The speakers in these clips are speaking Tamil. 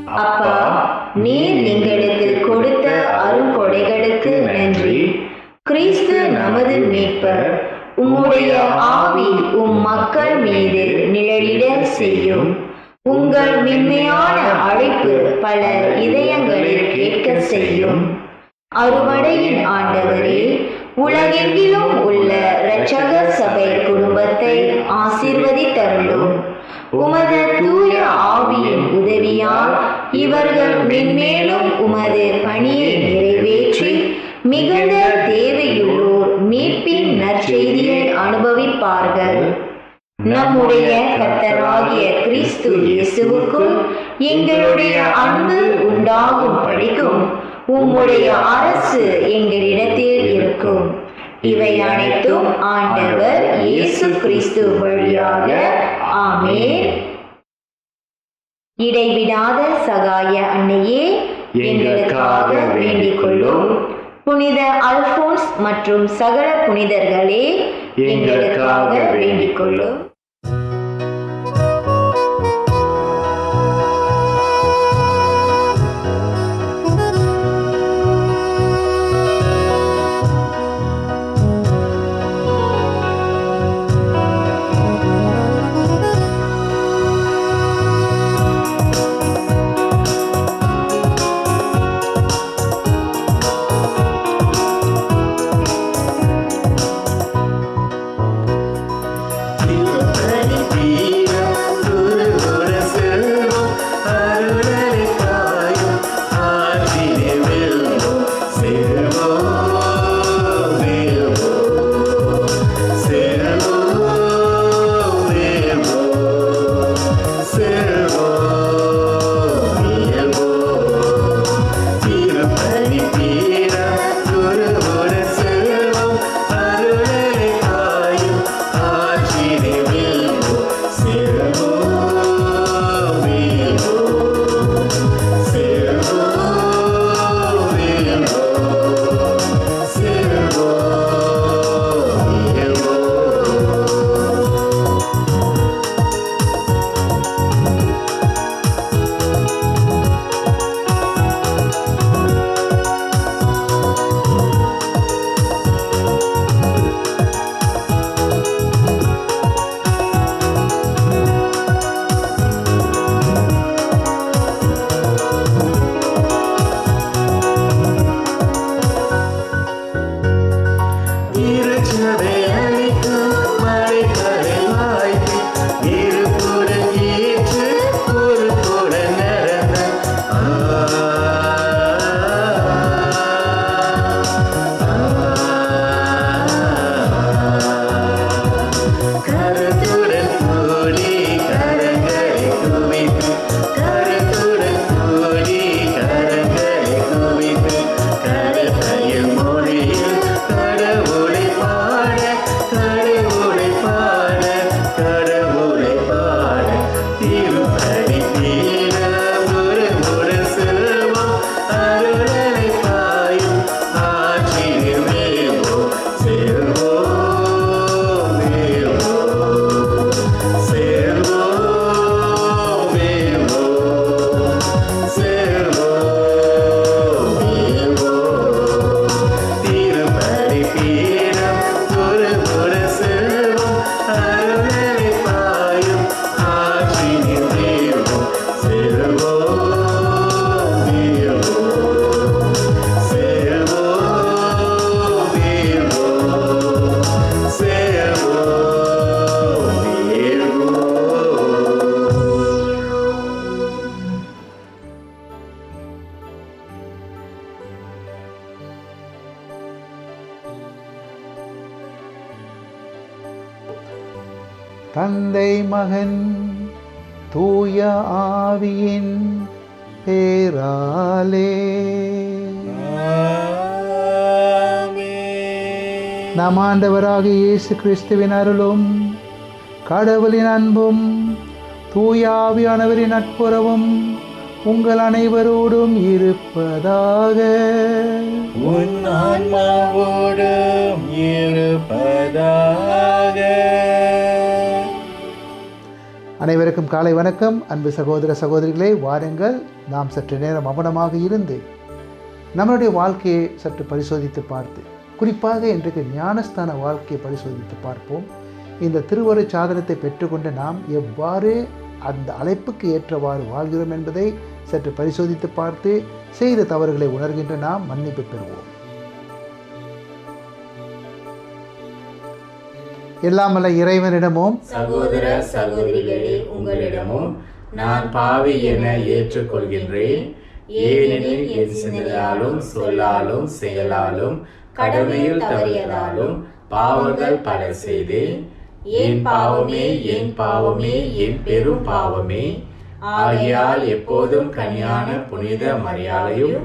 அப்பா, நீர் எங்களுக்கு கொடுத்த அருங்கொடைகளுக்கு நன்றி. கிறிஸ்து நமது மீட்பர், உம்முடைய ஆவி மக்கள் மீது நிழலிட செய்யும். உங்கள் மென்மையான அழைப்பு பல இதயங்களில் கேட்க செய்யும். அறுவடையின் ஆண்டவரே, உலகெங்கிலும் உள்ள இரட்சக சபை குடும்பத்தை ஆசீர்வதித்தருளும். உமது தூய ஆவியின் உதவியால் இவர்கள் மென்மேலும் உமது பணியை நிறைவேற்றி மிகுந்த தேவையுள்ளோர் மீட்பின் நற்செய்தியை அனுபவிப்பார்கள். நம்முடைய கர்த்தராகிய கிறிஸ்து இயேசுவுக்குள் எங்களுடைய அன்பு உண்டாகும் படிக்கும் உம்முடைய அரசு எங்களிடத்தில் இருக்கும். இவை அனைத்தும் ஆண்டவர் இயேசு கிறிஸ்து வழியாக. ஆமென். இடைவிடாத சகாய அன்னையே, எங்களுக்காக வேண்டிக் கொள்ளும். புனித அல்போன்ஸ் மற்றும் சகல புனிதர்களே, எங்களுக்காக வேண்டிக் கொள்ளும். தந்தை மகன் தூய ஆவியின் பேராலே நம் ஆண்டவராகிய இயேசு கிறிஸ்துவின் அருளும் கடவுளின் அன்பும் தூய ஆவியானவரின் நட்புறவும் உங்கள் அனைவரோடும் இருப்பதாக. உன் ஆன்மாவோடும் இருப்பதாக. அனைவருக்கும் காலை வணக்கம். அன்பு சகோதர சகோதரிகளே, வாருங்கள் நாம் சற்று நேரம் மௌனமாக இருந்து நம்மளுடைய வாழ்க்கையை சற்று பரிசோதித்து பார்த்து, குறிப்பாக இன்றைக்கு ஞானஸ்தான வாழ்க்கையை பரிசோதித்து பார்ப்போம். இந்த திருவருட் சாதனத்தை பெற்றுக்கொண்டு நாம் எவ்வாறு அந்த அழைப்புக்கு ஏற்றவாறு வாழ்கிறோம் என்பதை சற்று பரிசோதித்து பார்த்து செய்த தவறுகளை உணர்கின்ற நாம் மன்னிப்பு பெறுவோம். எல்லாமல்ல இறைவனிடமும் சகோதர சகோதரிகளே, உங்களிடமும் நான் பாவி என ஏற்றுக்கொள்கின்றேன். ஏனெனில் என் சிந்தனையாலும் சொல்லாலும் செயலாலும் கடமையில் தவறியதாலும் பாவங்கள் பல செய்தேன். என் பாவமே, என் பாவமே, என் பெரும் பாவமே. ஆகையால் எப்போதும் கன்னியான புனித மரியாதையும்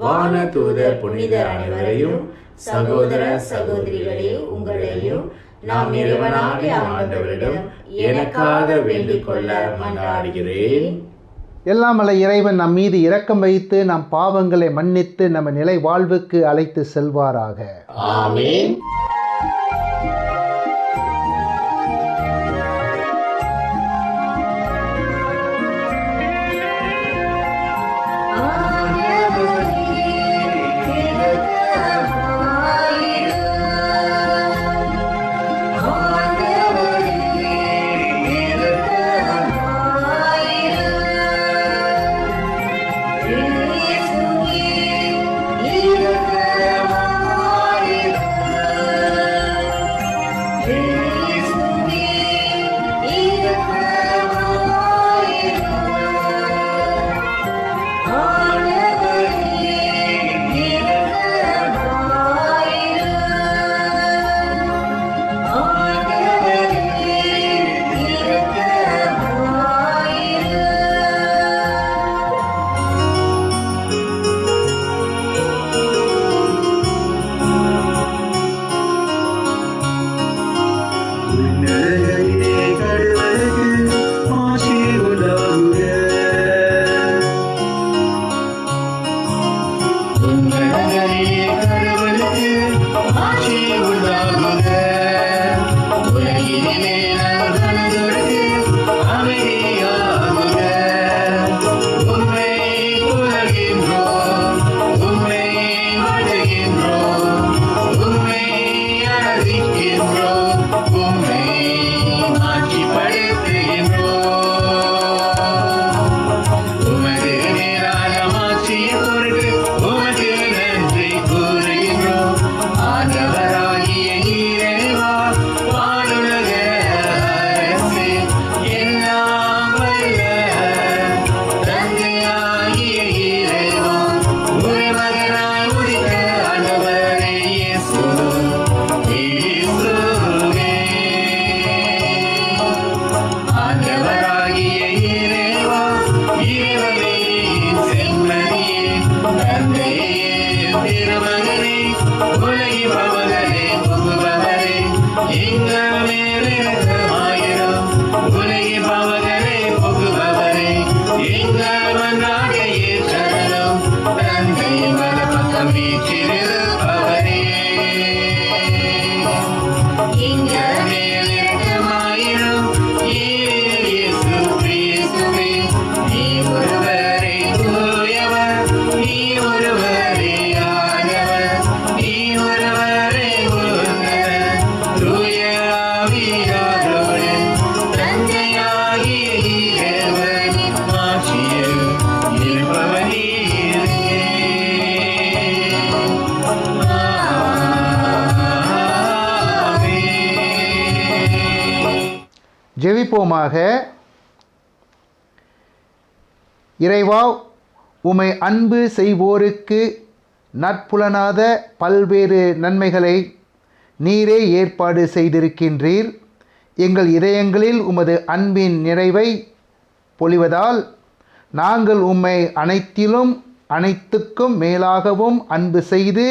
வான தூதர் புனிதர் அனைவரையும், சகோதர சகோதரிகளே உங்களையும் நாம் இறைவனாகிய ஆண்டவரிடம் எனக்காக வேண்டிக் கொள்ள மன்றாடுகிறேன். எல்லாமல்ல இறைவன் நம் மீது இரக்கம் வைத்து நம் பாவங்களை மன்னித்து நம்ம நிலை வாழ்வுக்கு அழைத்து செல்வாராக. ஆமென். ஜெபிப்போமாக. இறைவா, உம்மை அன்பு செய்வோருக்கு நட்புலனாத பல்வேறு நன்மைகளை நீரே ஏற்பாடு செய்திருக்கின்றீர். எங்கள் இதயங்களில் உமது அன்பின் நிறைவை பொழிவதால் நாங்கள் உம்மை அனைத்திலும் அனைத்துக்கும் மேலாகவும் அன்பு செய்து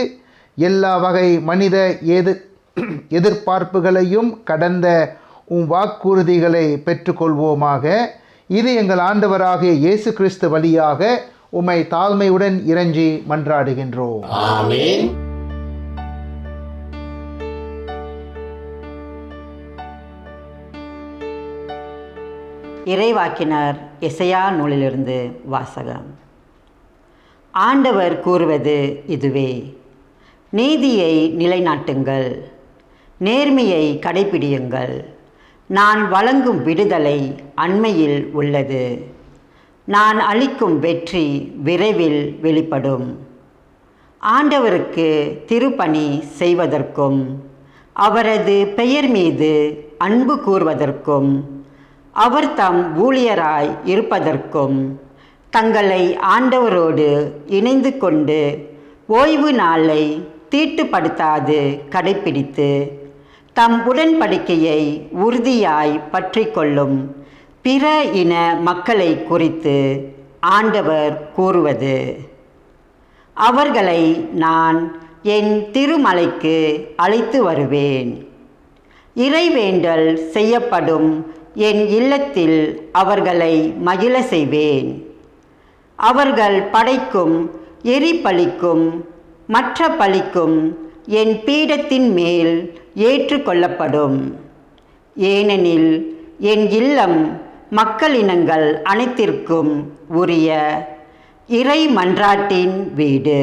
எல்லா வகை மனித எதிர்பார்ப்புகளையும் கடந்த உம் வாக்குறுதிகளை பெற்றுக்கொள்வோமாக. இது எங்கள் ஆண்டவராகிய இயேசு கிறிஸ்து வழியாக உம்மை தாழ்மையுடன் இறைஞ்சி மன்றாடுகின்றோம். ஆமென். இறைவாக்கினர் எசையா நூலிலிருந்து வாசகம். ஆண்டவர் கூறுவது இதுவே: நீதியை நிலைநாட்டுங்கள், நேர்மையை கடைப்பிடியுங்கள். நான் வழங்கும் விடுதலை அண்மையில் உள்ளது. நான் அளிக்கும் வெற்றி விரைவில் வெளிப்படும். ஆண்டவருக்கு திருப்பணி செய்வதற்கும் அவரது பெயர் மீது அன்பு கூர்வதற்கும் அவர் தம் ஊழியராய் இருப்பதற்கும் தங்களை ஆண்டவரோடு இணைந்து கொண்டு ஓய்வு நாளை தீட்டுப்படுத்தாது கடைப்பிடித்து தம் உடன்படிக்கையை உறுதியாய் பற்றி கொள்ளும் பிற இன மக்களை குறித்து ஆண்டவர் கூறுவது: அவர்களை நான் என் திருமலைக்கு அழைத்து வருவேன். இறைவேண்டல் செய்யப்படும் என் இல்லத்தில் அவர்களை மகிழ செய்வேன். அவர்கள் படைக்கும் எரிபலிக்கும் மற்ற பலிக்கும் என் பீடத்தின் மேல் ஏற்றுக்கொள்ளப்படும். ஏனெனில் என் இல்லம் மக்களினங்கள் அனைத்திற்கும் உரிய இறை மன்றாட்டின் வீடு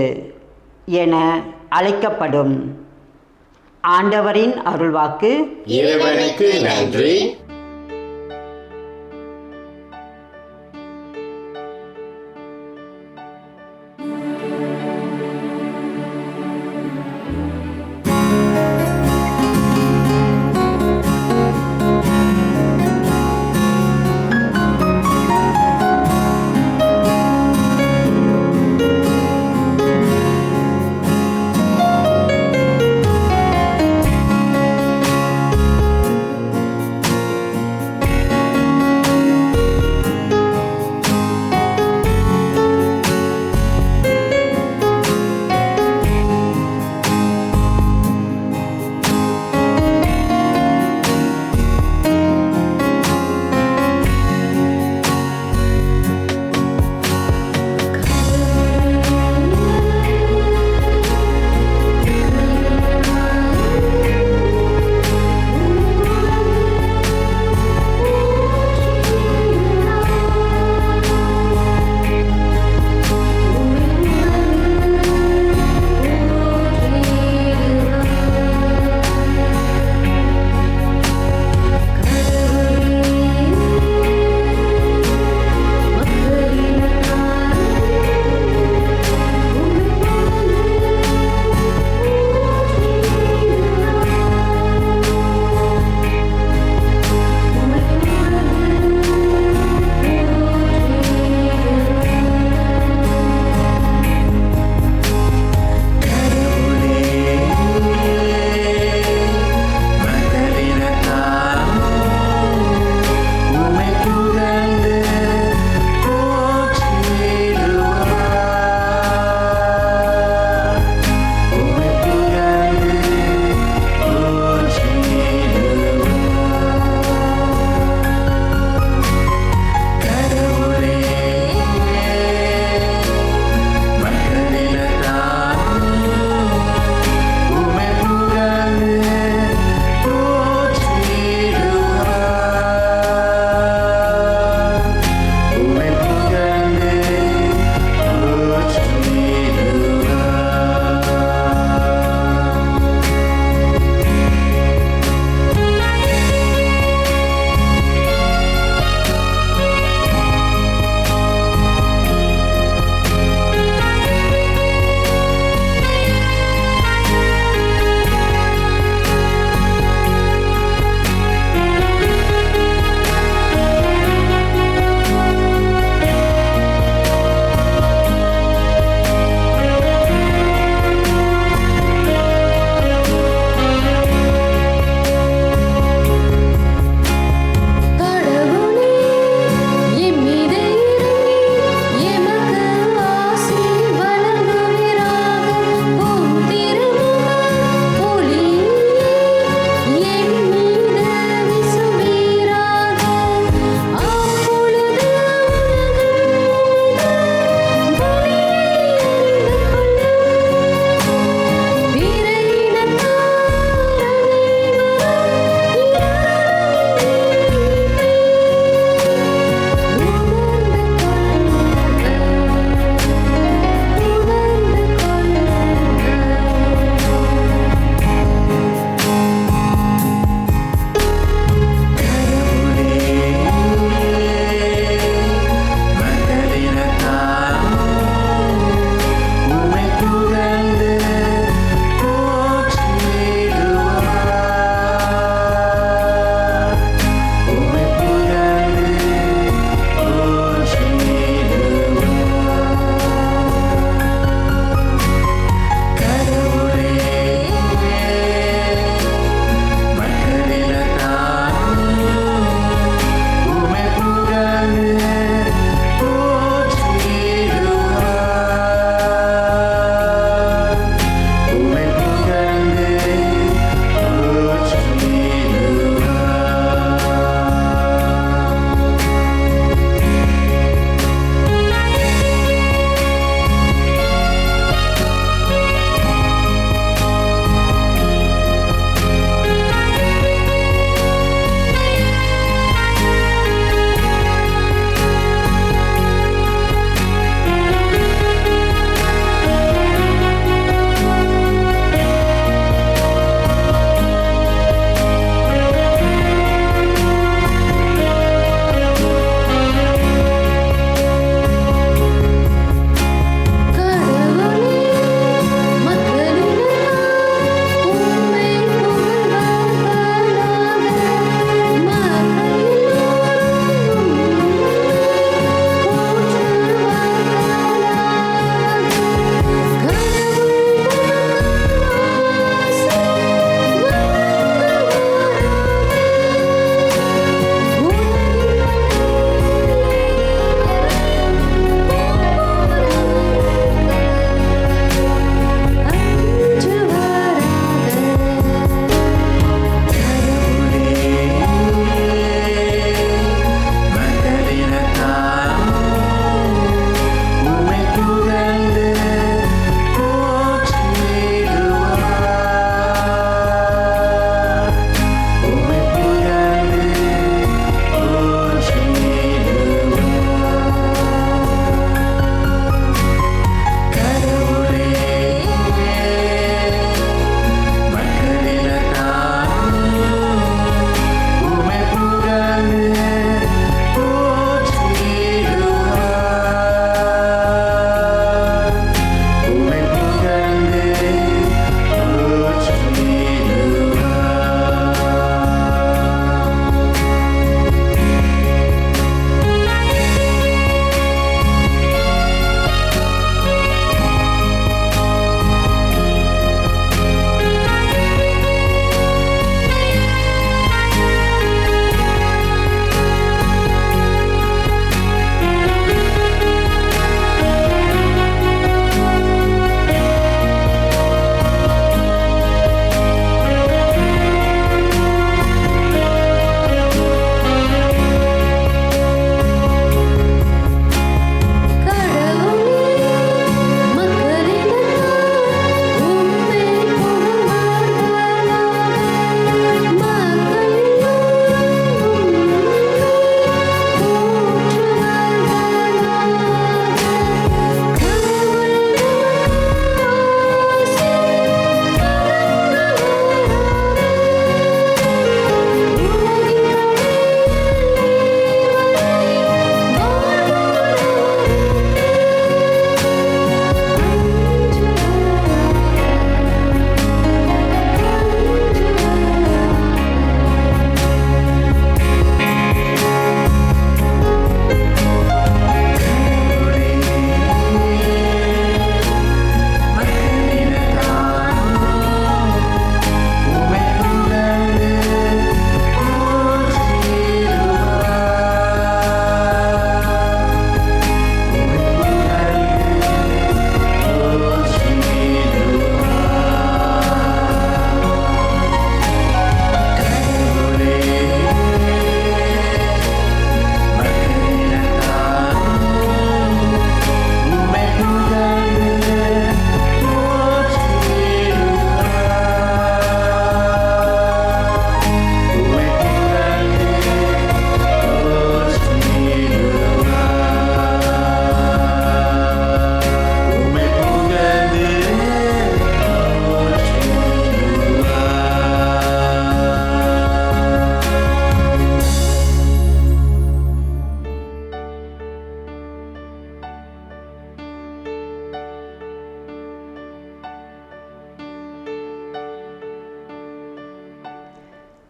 என அழைக்கப்படும். ஆண்டவரின் அருள்வாக்கு. இறைவனுக்கு நன்றி.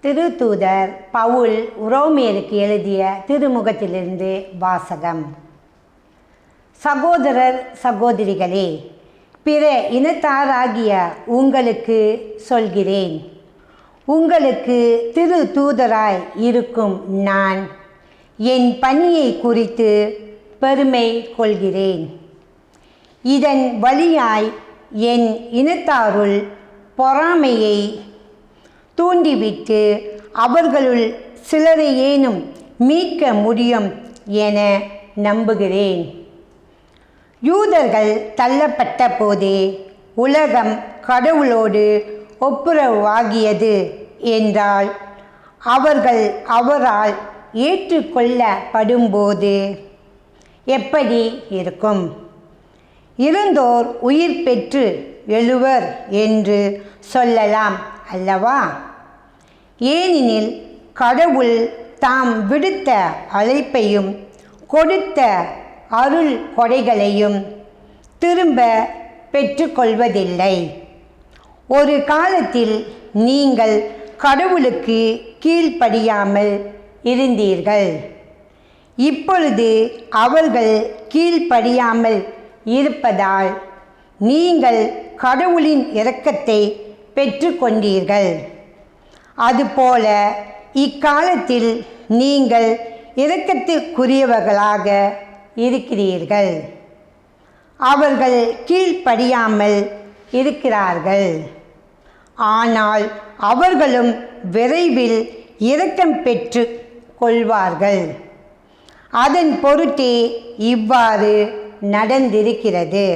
திருத்தூதர் பவுல் உரோமியருக்கு எழுதிய திருமுகத்திலிருந்து வாசகம். சகோதரர் சகோதரிகளே, பிற இனத்தாராகிய உங்களுக்கு சொல்கிறேன், உங்களுக்கு திருத்தூதராய் இருக்கும் நான் என் பணியை குறித்து பெருமை கொள்கிறேன். இதன் வழியாய் என் இனத்தாருள் பொறாமையை தூண்டிவிட்டு அவர்களுள் சிலரையேனும் மீட்க முடியும் என நம்புகிறேன். யூதர்கள் தள்ளப்பட்ட போதே உலகம் கடவுளோடு ஒப்புரவாகியது என்றால் அவர்கள் அவரால் ஏற்றுக்கொள்ளப்படும்போது எப்படி இருக்கும்? இறந்தோர் உயிர் பெற்று எழுவர் என்று சொல்லலாம் அல்லவா? ஏனெனில் கடவுள் தாம் விடுத்த அழைப்பையும் கொடுத்த அருள் கொடைகளையும் திரும்ப பெற்றுக்கொள்வதில்லை. ஒரு காலத்தில் நீங்கள் கடவுளுக்கு கீழ்ப்படியாமல் இருந்தீர்கள். இப்பொழுது அவர்கள் கீழ்ப்படியாமல் இருப்பதால் நீங்கள் கடவுளின் இரக்கத்தை பெற்றுக்கொண்டீர்கள். அதுபோல இக்காலத்தில் நீங்கள் இரக்கத்துக்குரியவர்களாக இருக்கிறீர்கள். அவர்கள் கீழ்ப்படியாமல் இருக்கிறார்கள், ஆனால் அவர்களும் விரைவில் இரக்கம் பெற்று கொள்வார்கள். அதன் பொருட்டே இவ்வாறு நடந்திருக்கிறது.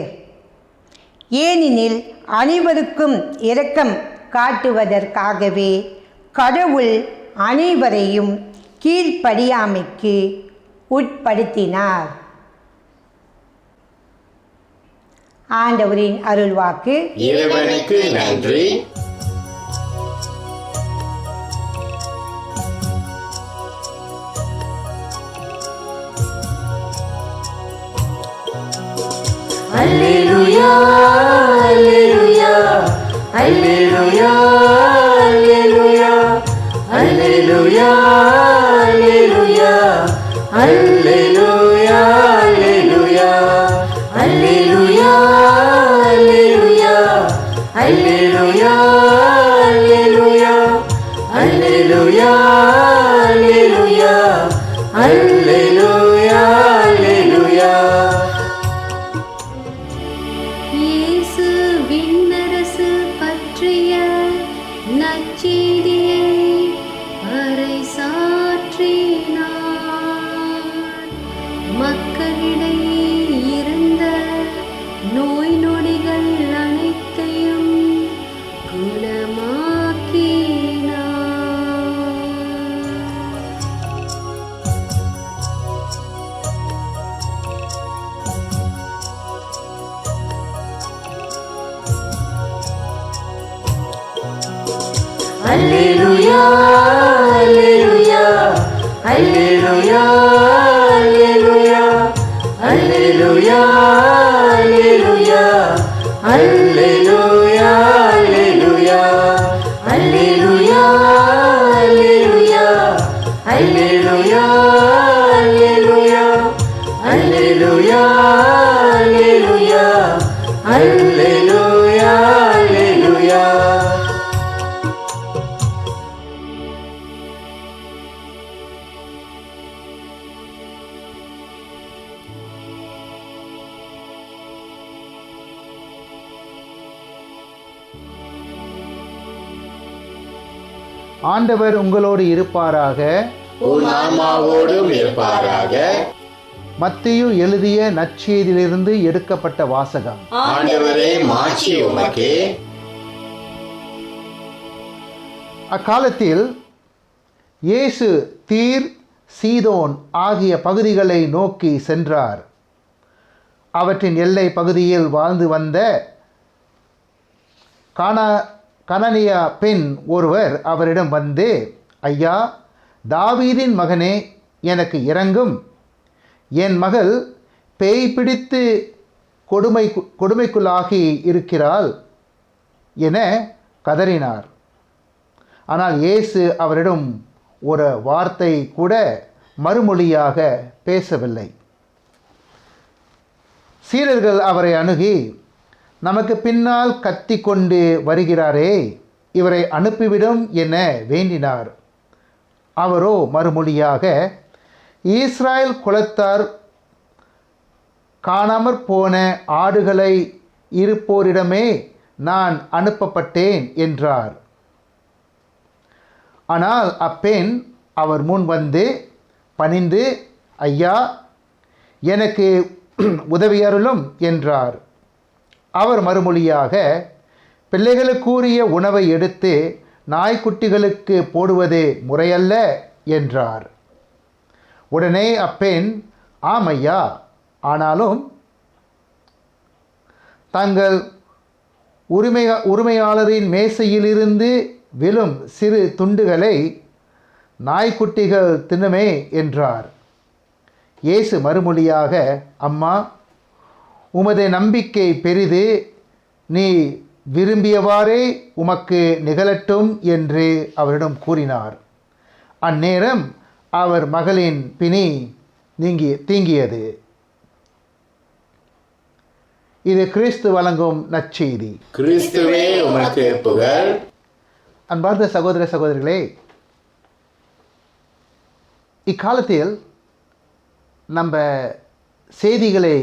ஏனெனில் அனைவருக்கும் இரக்கம் காட்டுவதற்காகவே கடவுள் அனைவரையும் கீழ்ப்படியாமைக்கு உட்படுத்தினார். ஆண்டவரின் அருள்வாக்கு. இறைவனுக்கு நன்றி. அல்லேலூயா அல்லேலூயா அல்லேலூயா அல்லேலூயா அல்லேலூயா அல்லேலூயா அல்லேலூயா அல்லேலூயா அல்லேலூயா அல்லேலூயா அல்லேலூயா அல்லேலூயா அல்லேலூயா அல்லேலூயா அல்லேலூயா. இயேசு விண்ணரசு பற்றிய நற்செய்தியை பறைசாற்றினார். மக்களிடையே இருந்த நோய் நொடிகள் அனைத்தையும் குணமாக்கினார். அல்லேலூயா அல்லேலூயா அல்லேலூயா அல்லேலூயா அல்லேலூயா அல்லேலூயா அல்லேலூயா அல்லேலூயா அல்லேலூயா அல்லேலூயா அல்லேலூயா அல்லேலூயா அல்லேலூயா அல்லேலூயா. ஆண்டவர் உங்களோடு இருப்பாராக. உன் ஆன்மாவோடும் இருப்பாராக. மத்தேயு எழுதிய நற்செய்தியிலிருந்து எடுக்கப்பட்ட வாசகம். ஆண்டவரே, மாட்சி உமக்கே. அக்காலத்தில் இயேசு தீர், சீதோன் ஆகிய பகுதிகளை நோக்கி சென்றார். அவற்றின் எல்லை பகுதியில் வாழ்ந்து வந்த கனனியா பெண் ஒருவர் அவரிடம் வந்து, ஐயா, தாவீதின் மகனே, எனக்கு இரங்கும், என் மகள் பேய் பிடித்து கொடுமைக்குள்ளாகி இருக்கிறாள் என கதறினார். ஆனால் இயேசு அவரிடம் ஒரு வார்த்தை கூட மறுமொழியாக பேசவில்லை. சீடர்கள் அவரை அணுகி, நமக்கு பின்னால் கத்தி கொண்டு வருகிறாரே, இவரை அனுப்பிவிடும் என வேண்டினார். அவரோ மறுமொழியாக, இஸ்ராயேல் குலத்தார் காணாமற் போன ஆடுகளை இருப்போரிடமே நான் அனுப்பப்பட்டேன் என்றார். ஆனால் அப்பெண் அவர் முன் வந்து பணிந்து, ஐயா, எனக்கு உதவியருளும் என்றார். அவர் மறுமொழியாக, பிள்ளைகளுக்குரிய உணவை எடுத்து நாய்க்குட்டிகளுக்கு போடுவது முறையல்ல என்றார். உடனே அப்பெண், ஆம் ஐயா, ஆனாலும் தங்கள் உரிமையாளரின் மேசையிலிருந்து விழும் சிறு துண்டுகளை நாய்க்குட்டிகள் தின்னுமே என்றார். இயேசு மறுமொழியாக, அம்மா, உமது நம்பிக்கை பெரிது, நீ விரும்பியவாறே உமக்கு நிகழட்டும் என்று அவரிடம் கூறினார். அந்நேரம் அவர் மகளின் பிணி தீங்கியது. இது கிறிஸ்து வழங்கும் நற்செய்தி. கிறிஸ்துவே உமக்கு புகழ். அன்பார்ந்த சகோதர சகோதரிகளே, இக்காலத்தில் நம்ம செய்திகளை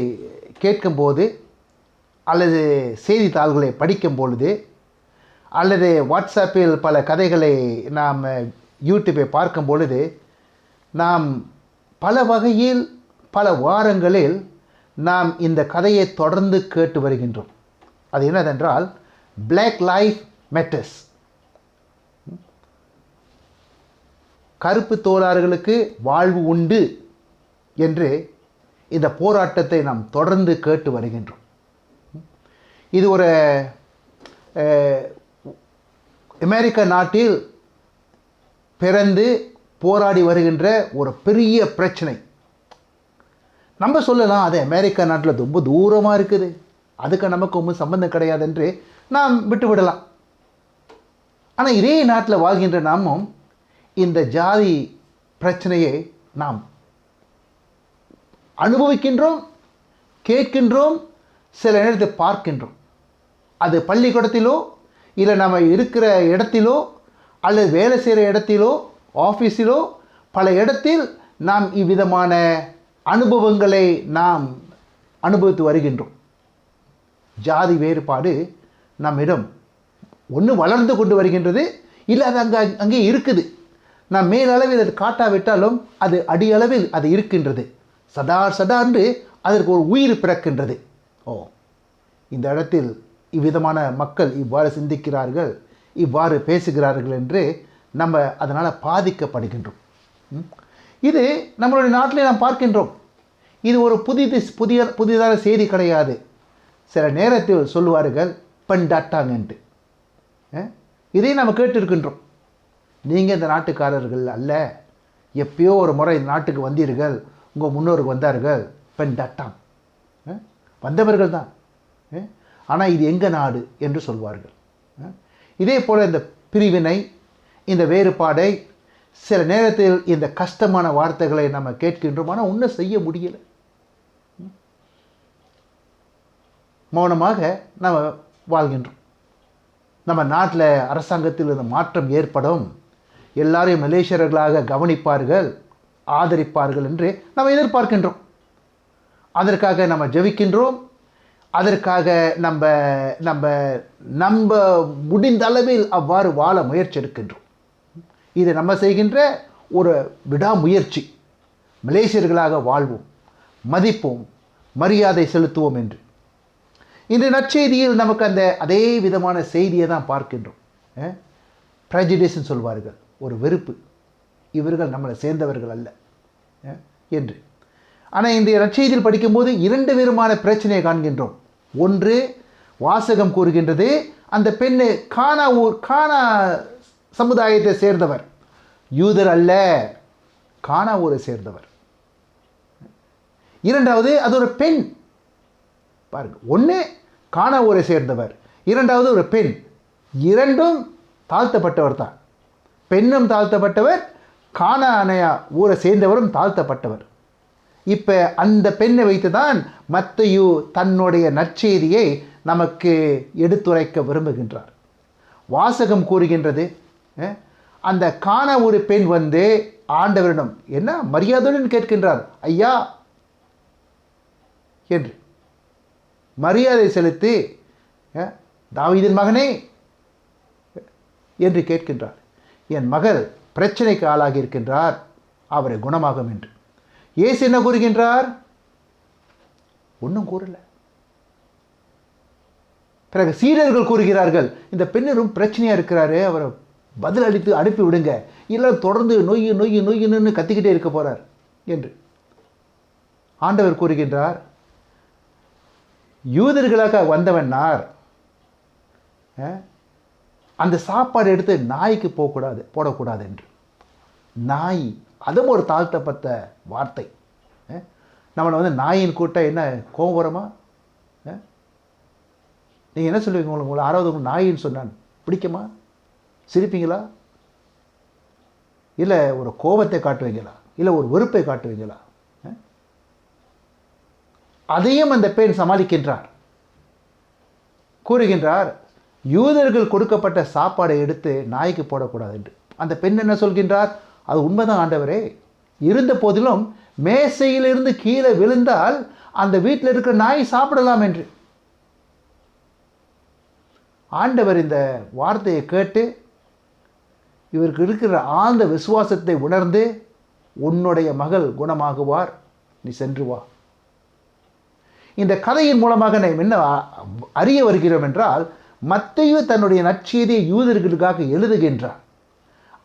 கேட்கும்போது அல்லது செய்தித்தாள்களை படிக்கும் பொழுது அல்லது வாட்ஸ்அப்பில் பல கதைகளை நாம் யூடியூப்பை பார்க்கும் பொழுது நாம் பல வகையில் பல வாரங்களில் நாம் இந்த கதையை தொடர்ந்து கேட்டு வருகின்றோம். அது என்னதென்றால் Black Lives Matter, கருப்பு தோழர்களுக்கு வாழ்வு உண்டு என்று இந்த போராட்டத்தை நாம் தொடர்ந்து கேட்டு வருகின்றோம். இது ஒரு அமெரிக்க நாட்டில் பிறந்து போராடி வருகின்ற ஒரு பெரிய பிரச்சனை. நம்ம சொல்லலாம், அது அமெரிக்கா நாட்டில் ரொம்ப தூரமாக இருக்குது, அதுக்கு நமக்கு ஒன்றும் சம்பந்தம் கிடையாது என்று நாம் விட்டுவிடலாம். ஆனால் இதே நாட்டில் வாழ்கின்ற நாமும் இந்த ஜாதி பிரச்சனையை நாம் அனுபவிக்கின்றோம், கேட்கின்றோம், சில நேரத்தை பார்க்கின்றோம். அது பள்ளிக்கூடத்திலோ இல்லை நம்ம இருக்கிற இடத்திலோ அல்லது வேலை செய்கிற இடத்திலோ ஆஃபீஸிலோ பல இடத்தில் நாம் இவ்விதமான அனுபவங்களை நாம் அனுபவித்து வருகின்றோம். ஜாதி வேறுபாடு நம்மிடம் ஒன்று வளர்ந்து கொண்டு வருகின்றது, இல்லை அது அங்கே இருக்குது. நாம் மேலளவில் அது காட்டாவிட்டாலும் அது அடியளவில் அது இருக்கின்றது. சடான்று அதற்கு ஒரு உயிர் பிறக்கின்றது. இந்த இடத்தில் இவ்விதமான மக்கள் இவ்வாறு சிந்திக்கிறார்கள், இவ்வாறு பேசுகிறார்கள் என்று நம்ம அதனால் பாதிக்கப்படுகின்றோம். இது நம்மளுடைய நாட்டிலே நாம் பார்க்கின்றோம். இது ஒரு புதிதான செய்தி கிடையாது. சில நேரத்தில் சொல்லுவார்கள் பெண்டாட்டாங்கன்ட்டு. இதை நம்ம கேட்டிருக்கின்றோம். நீங்கள் இந்த நாட்டுக்காரர்கள் அல்ல, எப்பயோ ஒரு முறை இந்த நாட்டுக்கு வந்தீர்கள், உங்கள் முன்னோருக்கு வந்தார்கள், பெண்டாட்டாம் வந்தவர்கள் தான். ஆனால் இது எங்கள் நாடு என்று சொல்வார்கள். இதே போல் இந்த பிரிவினை, இந்த வேறுபாடை, சில நேரத்தில் இந்த கஷ்டமான வார்த்தைகளை நம்ம கேட்கின்றோம். ஆனால் ஒன்றும் செய்ய முடியலை. மௌனமாக நம்ம வாழ்கின்றோம். நம்ம நாட்டில் அரசாங்கத்தில் இந்த மாற்றம் ஏற்படும், எல்லாரையும் மலேசியர்களாக கவனிப்பார்கள், ஆதரிப்பார்கள் என்று நம்ம எதிர்பார்க்கின்றோம். அதற்காக நம்ம ஜெபிக்கின்றோம். அதற்காக நம்ம முடிந்த அளவில் அவ்வாறு வாழ முயற்சி எடுக்கின்றோம். இது நம்ம செய்கின்ற ஒரு விடாமுயற்சி. மலேசியர்களாக வாழ்வோம், மதிப்போம், மரியாதை செலுத்துவோம் என்று. இன்று நற்செய்தியில் நமக்கு அதே விதமான செய்தியை தான் பார்க்கின்றோம். ப்ரெஜுடிஸ்ன்னு சொல்வார்கள், ஒரு வெறுப்பு, இவர்கள் நம்மளை சேர்ந்தவர்கள் அல்ல என்று. ஆனால் இந்த நற்செய்தியில் படிக்கும்போது இரண்டு விதமான பிரச்சனையை காண்கின்றோம். ஒன்று, வாசகம் கூறுகின்றது அந்த பெண்ணு கானா சமுதாயத்தை சேர்ந்தவர், யூதர் அல்ல, கானா ஊரை சேர்ந்தவர். இரண்டாவது, அது ஒரு பெண். பாருங்க, ஒன்று கானா ஊரை சேர்ந்தவர், இரண்டாவது ஒரு பெண். இரண்டும் தாழ்த்தப்பட்டவர் தான். பெண்ணும் தாழ்த்தப்பட்டவர், கானானியா ஊரை சேர்ந்தவரும் தாழ்த்தப்பட்டவர். இப்போ அந்த பெண்ணை வைத்து தான் மத்தேயு தன்னுடைய நற்செய்தியை நமக்கு எடுத்துரைக்க விரும்புகின்றார். வாசகம் கூறுகின்றது, அந்த கானா ஒரு பெண் வந்து ஆண்டவரிடம் என்ன மரியாதையுடன் கேட்கின்றார், ஐயா என்று மரியாதை செலுத்தி, தாவீதின் மகனே என்று கேட்கின்றார். என் மகள் பிரச்சனைக்கு ஆளாகி இருக்கின்றார், அவரை குணமாகும் என்று. இயேசு என்ன கூறுகின்றார்? ஒன்றும் கூறல. பிறகு சீடர்கள் கூறுகிறார்கள், இந்த பெண்ணிலும் பிரச்சனையாக இருக்கிறாரு, அவரை பதில் அளித்து அனுப்பி விடுங்க, இல்லை தொடர்ந்து நொய்யு நொய்யு நொய்யுன்னு கத்திக்கிட்டே இருக்க போகிறார் என்று. ஆண்டவர் கூறுகின்றார், யூதர்களாக வந்தவனார் அந்த சாப்பாடு எடுத்து நாய்க்கு போடக்கூடாது என்று. நாய் அதுவும் ஒரு தாழ்த்தப்பட்ட வார்த்தை. நம்மளை வந்து நாயின் கூட்டம் என்ன கோபுரமா? நீங்கள் என்ன சொல்லுவீங்க? உங்களை ஆறாவது நாயின்னு சொன்னான் பிடிக்குமா? சிரிப்பீங்களா? இல்லை ஒரு கோபத்தை காட்டுவீங்களா? இல்லை ஒரு வெறுப்பை காட்டுவீங்களா? அதையும் அந்த பெண் சமாளிக்கின்றார். கூறுகின்றார், யூதர்கள் கொடுக்கப்பட்ட சாப்பாடை எடுத்து நாய்க்கு போடக்கூடாது என்று. அந்த பெண் என்ன சொல்கின்றார்? அது உண்மைதான் ஆண்டவரே, இருந்த போதிலும் மேசையிலிருந்து கீழே விழுந்தால் அந்த வீட்டில் இருக்கிற நாய் சாப்பிடலாம் என்று. ஆண்டவர் இந்த வார்த்தையை கேட்டு இவருக்கு இருக்கிற ஆழ்ந்த விசுவாசத்தை உணர்ந்து, உன்னுடைய மகள் குணமாகுவார், நீ சென்று வா. இந்த கதையின் மூலமாக நாம் என்ன அறிய வருகிறோம் என்றால், மத்தேயு தன்னுடைய நற்செய்தியை யூதர்களுக்காக எழுதுகின்றார்.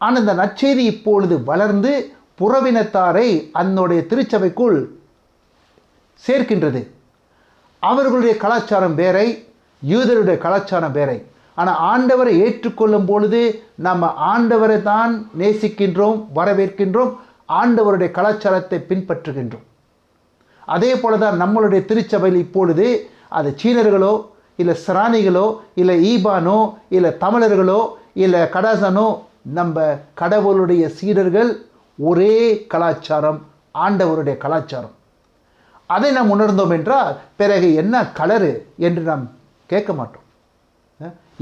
ஆனால் இந்த நற்செய்தி இப்பொழுது வளர்ந்து புறவினத்தாரை அதனுடைய திருச்சபைக்குள் சேர்க்கின்றது. அவர்களுடைய கலாச்சாரம் வேறை, யூதருடைய கலாச்சாரம் வேறை. ஆனால் ஆண்டவரை ஏற்றுக்கொள்ளும் பொழுது நம்ம ஆண்டவரை தான் நேசிக்கின்றோம், வரவேற்கின்றோம், ஆண்டவருடைய கலாச்சாரத்தை பின்பற்றுகின்றோம். அதே போல தான் நம்மளுடைய திருச்சபையில் இப்பொழுது அது சீனர்களோ இல்லை சிரானிகளோ இல்லை ஈபானோ இல்லை தமிழர்களோ இல்லை கடாசனோ, நம்ம கடவுளுடைய சீடர்கள் ஒரே கலாச்சாரம், ஆண்டவருடைய கலாச்சாரம். அதை நாம் உணர்ந்தோம் என்றால் பிறகு என்ன கலரு என்று நாம் கேட்க மாட்டோம்,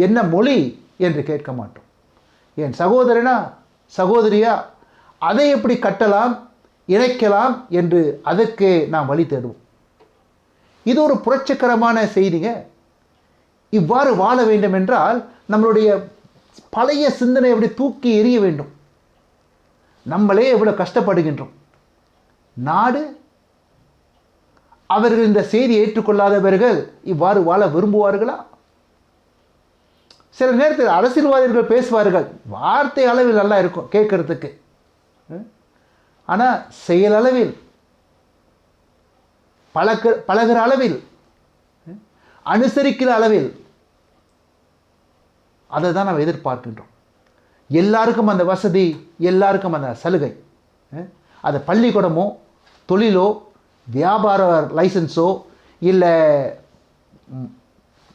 என்ன மொழி என்று கேட்க மாட்டோம். என் சகோதரனா சகோதரியா அதை எப்படி கட்டலாம் இணைக்கலாம் என்று அதற்கு நாம் வழி தேடுவோம். இது ஒரு புரட்சிகரமான செய்திங்க. இவ்வாறு வாழ வேண்டும் என்றால் நம்மளுடைய பழைய சிந்தனை எப்படி தூக்கி எறிய வேண்டும். நம்மளே எவ்வளோ கஷ்டப்படுகின்றோம். நாடு, அவர்கள் இந்த செய்தியை ஏற்றுக்கொள்ளாதவர்கள் இவ்வாறு வாழ விரும்புவார்களா? சில நேரத்தில் அரசியல்வாதிகள் பேசுவார்கள், வார்த்தை அளவில் நல்லா இருக்கும் கேட்கறதுக்கு, ஆனால் செயலளவில் பழகிற அளவில் அனுசரிக்கிற அளவில் அதை தான் நாம் எதிர்பார்க்கின்றோம். எல்லாருக்கும் அந்த வசதி, எல்லாருக்கும் அந்த சலுகை, அது பள்ளிக்கூடமோ தொழிலோ வியாபார லைசன்ஸோ இல்லை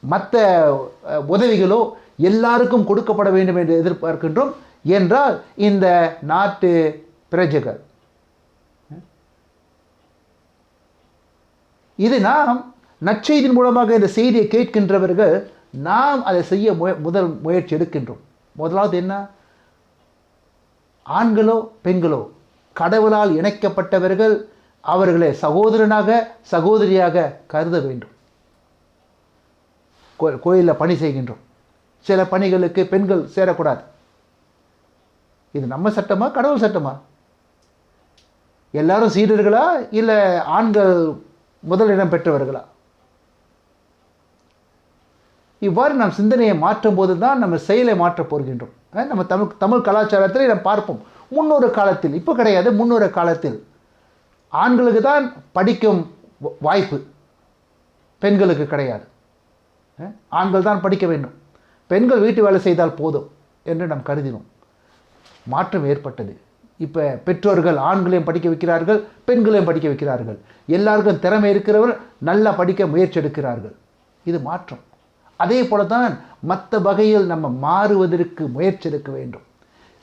மற்ற உதவிகளோ எல்லாருக்கும் கொடுக்கப்பட வேண்டும் என்று எதிர்பார்க்கின்றோம். என்றால் இந்த நாட்டு பிரஜைகள், இது நாம் நற்செய்தியின் மூலமாக இந்த செய்தியை கேட்கின்றவர்கள் நாம் அதை செய்ய முதல் முயற்சி எடுக்கின்றோம். முதலாவது என்ன? ஆண்களோ பெண்களோ கடவுளால் இணைக்கப்பட்டவர்கள், அவர்களை சகோதரனாக சகோதரியாக கருத வேண்டும். கோயிலில் பணி செய்கின்றோம், சில பணிகளுக்கு பெண்கள் சேரக்கூடாது. இது நம்ம சட்டமா கடவுள் சட்டமா? எல்லாரும் சீடர்களா இல்லை ஆண்கள் முதலிடம் பெற்றவர்களா? இவ்வாறு நாம் சிந்தனையை மாற்றும் போது தான் நம்ம செயலை மாற்றப் போகின்றோம். நம்ம தமிழ் கலாச்சாரத்தில் நம்ம பார்ப்போம். முன்னொரு காலத்தில், இப்போ கிடையாது, முன்னொரு காலத்தில் ஆண்களுக்கு தான் படிக்கும் வாய்ப்பு, பெண்களுக்கு கிடையாது. ஆண்கள் தான் படிக்க வேண்டும், பெண்கள் வீட்டு வேலை செய்தால் போதும் என்று நாம் கருதினோம். மாற்றம் ஏற்பட்டது. இப்போ பெற்றோர்கள் ஆண்களையும் படிக்க வைக்கிறார்கள், பெண்களையும் படிக்க வைக்கிறார்கள். எல்லாருக்கும் திறமை இருக்கிறவர் நல்லா படிக்க முயற்சி எடுக்கிறார்கள். இது மாற்றம். அதே போல தான் மற்ற வகையில் நம்ம மாறுவதற்கு முயற்சி எடுக்க வேண்டும்.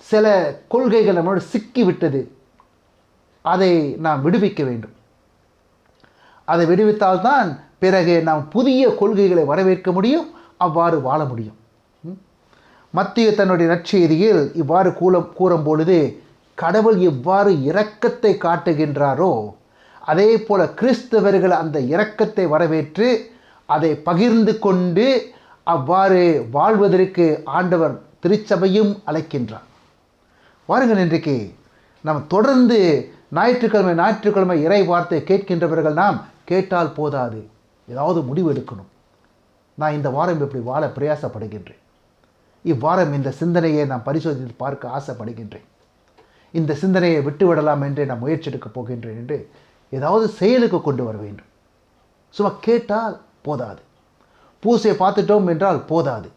சில கொள்கைகள் நம்மளோட சிக்கிவிட்டது. அதை நாம் விடுவிக்க வேண்டும். அதை விடுவித்தால்தான் பிறகு நாம் புதிய கொள்கைகளை வரவேற்க முடியும், அவ்வாறு வாழ முடியும். மத்திய தன்னுடைய நற்செய்தியில் இவ்வாறு கூறும் பொழுது, கடவுள் எவ்வாறு இரக்கத்தை காட்டுகின்றாரோ அதே போல கிறிஸ்தவர்கள் அந்த இரக்கத்தை வரவேற்று அதை பகிர்ந்து கொண்டு அவ்வாறு வாழ்வதற்கு ஆண்டவர் திருச்சபையும் அழைக்கின்றார். வாருங்கள், இன்றைக்கு நாம் தொடர்ந்து ஞாயிற்றுக்கிழமை இறை வார்த்தை கேட்கின்றவர்கள் நாம் கேட்டால் போதாது, ஏதாவது முடிவு எடுக்கணும். நான் இந்த வாரம் இப்படி வாழ பிரயாசப்படுகின்றேன், இவ்வாரம் இந்த சிந்தனையை நான் பரிசோதித்து பார்க்க ஆசைப்படுகின்றேன், இந்த சிந்தனையை விட்டுவிடலாம் என்று நான் முயற்சி எடுக்கப் போகின்றேன் என்று ஏதாவது செயலுக்கு கொண்டு வர வேண்டும். சும்மா கேட்டால் போதாது, பூசையை பார்த்துட்டோம் என்றால் போதாது.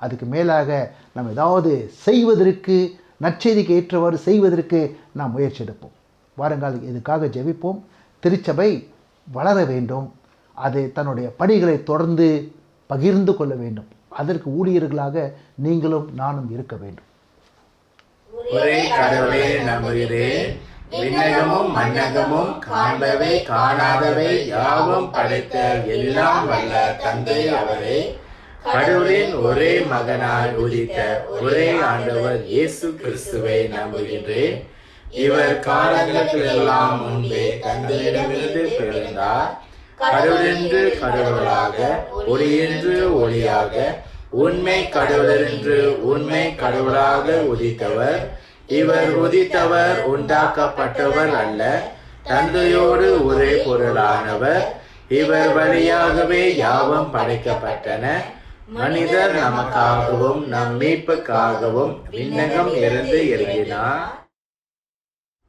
அதுக்கு மேலாக நாம் ஏதாவது செய்வதற்கு, நற்செய்திக்கு ஏற்றவாறு செய்வதற்கு நாம் முயற்சி எடுப்போம். வாருங்கள், இதுக்காக ஜெபிப்போம். திருச்சபை வளர வேண்டும், அது தன்னுடைய பணிகளை தொடர்ந்து பகிர்ந்து கொள்ள வேண்டும். அதற்கு ஊழியர்களாக நீங்களும் நானும் இருக்க வேண்டும். ஒரே கடவுளை நம்புகிறேன், விண்ணகமும் மண்ணகமும் காண்பவை காணாதவை யாவும் படைத்த எல்லாம் வல்ல தந்தை அவரே, கடவுளின் ஒரே மகனாய் உதித்த ஒரே ஆண்டவர் இயேசு கிறிஸ்துவை நம்புகின்றேன். இவர் காலங்களுக்கெல்லாம் முன்பே தந்தையிடமிருந்து பிறந்தார். கடவுளென்று கடவுளாக, ஒளியென்று ஒளியாக, உண்மை கடவுளென்று உண்மை கடவுளாக உதித்தவர். இவர் உதித்தவர் உண்டாக்கப்பட்டவர் அல்ல, தந்தையோடு ஒரே பொருளானவர். இவர் வழியாகவே யாவும் படைக்கப்பட்டன. மனிதர் நமக்காகவும் நம் மீட்புக்காகவும் விண்ணகம் இருந்து இறங்கினார்.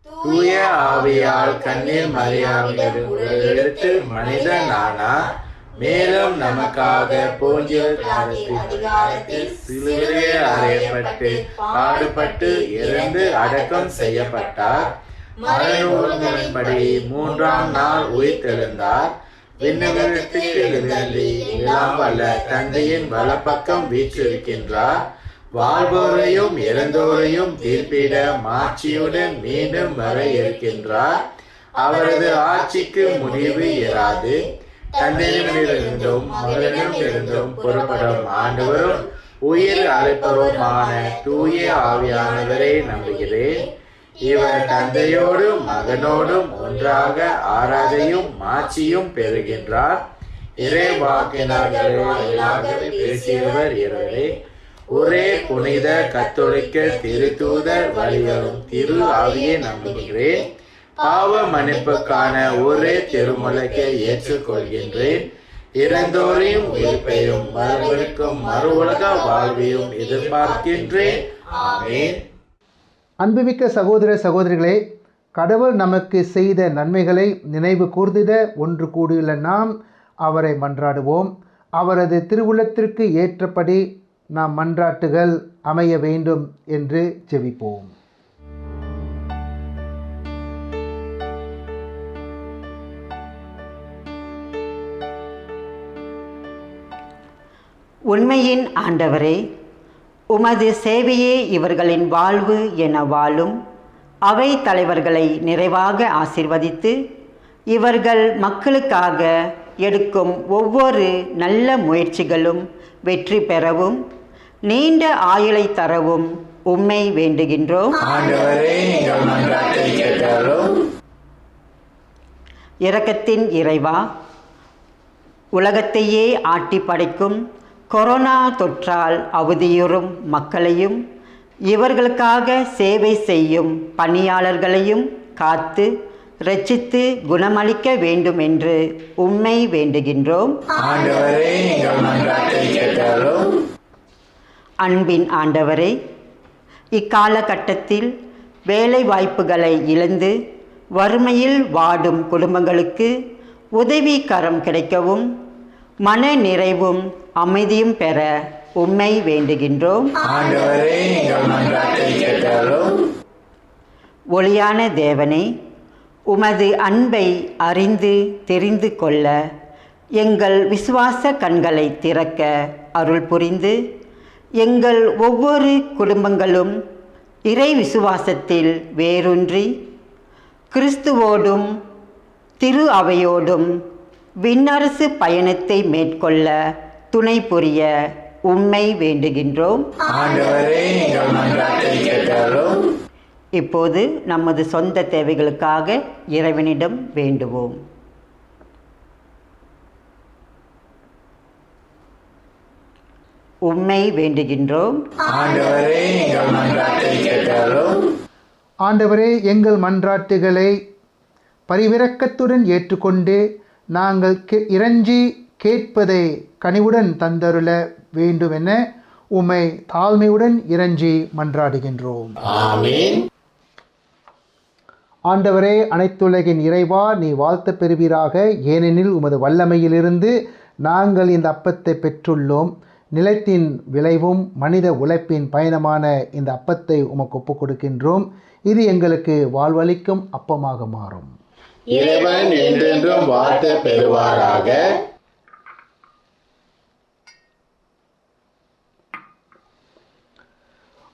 தூய ஆவியால் கண்ணீர் மரியாதை எடுத்து மனிதனானார். மேலும் நமக்காக போன்றிய அதிகாரத்தில் சிலுவையில் அறையப்பட்டு பாடுபட்டு இறந்து அடக்கம் செய்யப்பட்டார். மறைநூல்களின்படி 3ஆம் நாள் உயிர்த்தெழுந்தார். விண்ணகத்துக்கு எழுந்தருளி எல்லாம் வல்ல தந்தையின் வலப்பக்கம் வீற்றிருக்கின்றார். வாழ்வோரையும் இறந்தோரையும் தீர்ப்பிட மாட்சியுடன் மீண்டும் வர இருக்கின்றார். அவரது ஆட்சிக்கு முடிவு இராது. தந்தையிடமிருந்தும் மகனிடமிருந்தும் புறப்படும் ஆண்டவரும் உயிர் அழைப்பவருமான தூய ஆவியானவரை நம்புகிறேன். இவர் தந்தையோடும் மகனோடும் ஒன்றாக ஆராதனையும் மாட்சியும் பெறுகின்றார். இறைவாக்கினர்களாக பேசியவர் இவரே. ஒரே புனித கத்தோலிக்க திருத்தூதர் வழிவரும் திரு ஆவியை நம்புகிறேன். பாவ மன்னிப்புக்கான ஒரே திருமுறையை ஏற்றுக்கொள்கின்றேன். இறந்தோரையும் உயிர்ப்பையும் மறுவருக்கும் மறு உலக வாழ்வையும் எதிர்பார்க்கின்றேன். ஆமென். அன்புமிக்க சகோதர சகோதரிகளே, கடவுள் நமக்கு செய்த நன்மைகளை நினைவு கூர்ந்திட ஒன்று கூடியுள்ள நாம் அவரை மன்றாடுவோம். அவரது திருவுள்ளத்திற்கு ஏற்றபடி நாம் மன்றாட்டுகள் அமைய வேண்டும் என்று ஜெபிப்போம். உண்மையின் ஆண்டவரே, உமது சேவையே இவர்களின் வாழ்வு என வாழும் அவை தலைவர்களை நிறைவாக ஆசீர்வதித்து, இவர்கள் மக்களுக்காக எடுக்கும் ஒவ்வொரு நல்ல முயற்சிகளும் வெற்றி பெறவும் நீண்ட ஆயுளை தரவும் உம்மை வேண்டுகின்றோம். இரக்கத்தின் இறைவா, உலகத்தையே ஆட்டி படைக்கும் கொரோனா தொற்றால் அவதியுறும் மக்களையும் இவர்களுக்காக சேவை செய்யும் பணியாளர்களையும் காத்து இரட்சித்து குணமளிக்க வேண்டும் என்று உம்மை வேண்டுகின்றோம். அன்பின் ஆண்டவரே, இக்காலகட்டத்தில் வேலை வாய்ப்புகளை இழந்து வறுமையில் வாடும் குடும்பங்களுக்கு உதவி கரம் கிடைக்கவும் மன நிறைவும் அமைதியும் பெற உம்மை வேண்டுகின்றோம். ஒளியான தேவனே, உமது அன்பை அறிந்து தெரிந்து கொள்ள எங்கள் விசுவாச கண்களை திறக்க அருள் புரிந்து, எங்கள் ஒவ்வொரு குடும்பங்களும் இறை விசுவாசத்தில் வேரூன்றி கிறிஸ்துவோடும் திரு அவையோடும் விண்ணரசு பயணத்தை மேற்கொள்ள துணை புரிய உம்மை வேண்டுகின்றோம். ஆண்டவரே, எங்கள் மன்றாட்டை கேட்டருளும். இப்போது நமது சொந்த தேவைகளுக்காக இறைவனிடம் வேண்டுவோம். உம்மை வேண்டுகின்றோம். ஆண்டவரே, எங்கள் மன்றாட்டை கேட்டருளும். ஆண்டவரே, எங்கள் மன்றாட்டுகளை பரிவிரக்கத்துடன் ஏற்றுக்கொண்டு நாங்கள் இறைஞ்சி கேட்பதை கனிவுடன் தந்தருள வேண்டுமென உம்மை தாழ்மையுடன் இறைஞ்சி மன்றாடுகின்றோம். ஆமென். ஆண்டவரே, அனைத்துலகின் இறைவா, நீ வாழ்த்து பெறுவீராக. ஏனெனில் உமது வல்லமையிலிருந்து நாங்கள் இந்த அப்பத்தை பெற்றுள்ளோம். நிலத்தின் விளைவும் மனித உழைப்பின் பயணமான இந்த அப்பத்தை உமக்கு ஒப்புக் கொடுக்கின்றோம். இது எங்களுக்கு வாழ்வளிக்கும் அப்பமாக மாறும். இறைவன் என்றென்றும் வாழ்த்து பெறுவாராக.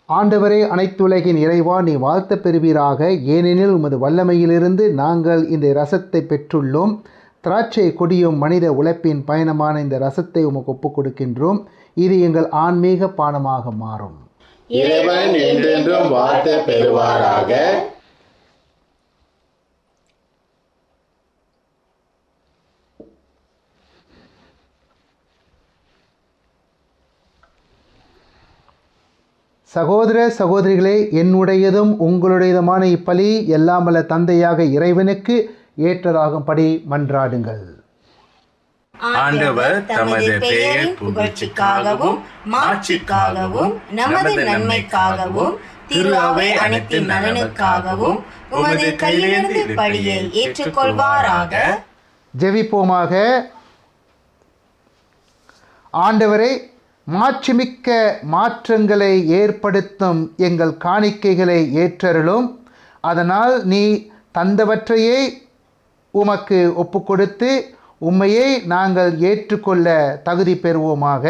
ஆண்டவரே, அனைத்துலகின் இறைவா, நீ வாழ்த்து பெறுவீராக. ஏனெனில் உமது வல்லமையிலிருந்து நாங்கள் இந்த ரசத்தை பெற்றுள்ளோம். திராட்சை கொடியும் மனித உழைப்பின் பயணமான இந்த ரசத்தை உமக்கு ஒப்புக் கொடுக்கின்றோம். இது எங்கள் ஆன்மீக பானமாக மாறும். இறைவன் என்றென்றும் வாழ்த்து பெறுவாராக. சகோதர சகோதரிகளே, என்னுடையதும் உங்களுடையதுமான இப்பலி எல்லாம் வல்ல தந்தையாக இறைவனுக்கு ஏற்றதாகும்படி மன்றாடுங்கள். ஆண்டவர் தமது பெயர் புகழ்ச்சிக்காகவும் மாட்சிக்காகவும் நமது நன்மைக்காகவும் திரு அவை அனைத்தின் நலனுக்காகவும் உமது கையிலிருந்து பலியை ஏற்றுக்கொள்வாராக. ஜெபிப்போமாக. ஆண்டவரே, மாட்சிமிக்க மாற்றங்களை ஏற்படுத்தும் எங்கள் காணிக்கைகளை ஏற்றருளும். அதனால் நீ தந்தவற்றையே உமக்கு ஒப்புக்கொடுத்து உம்மையே நாங்கள் ஏற்றுக்கொள்ள தகுதி பெறுவோமாக.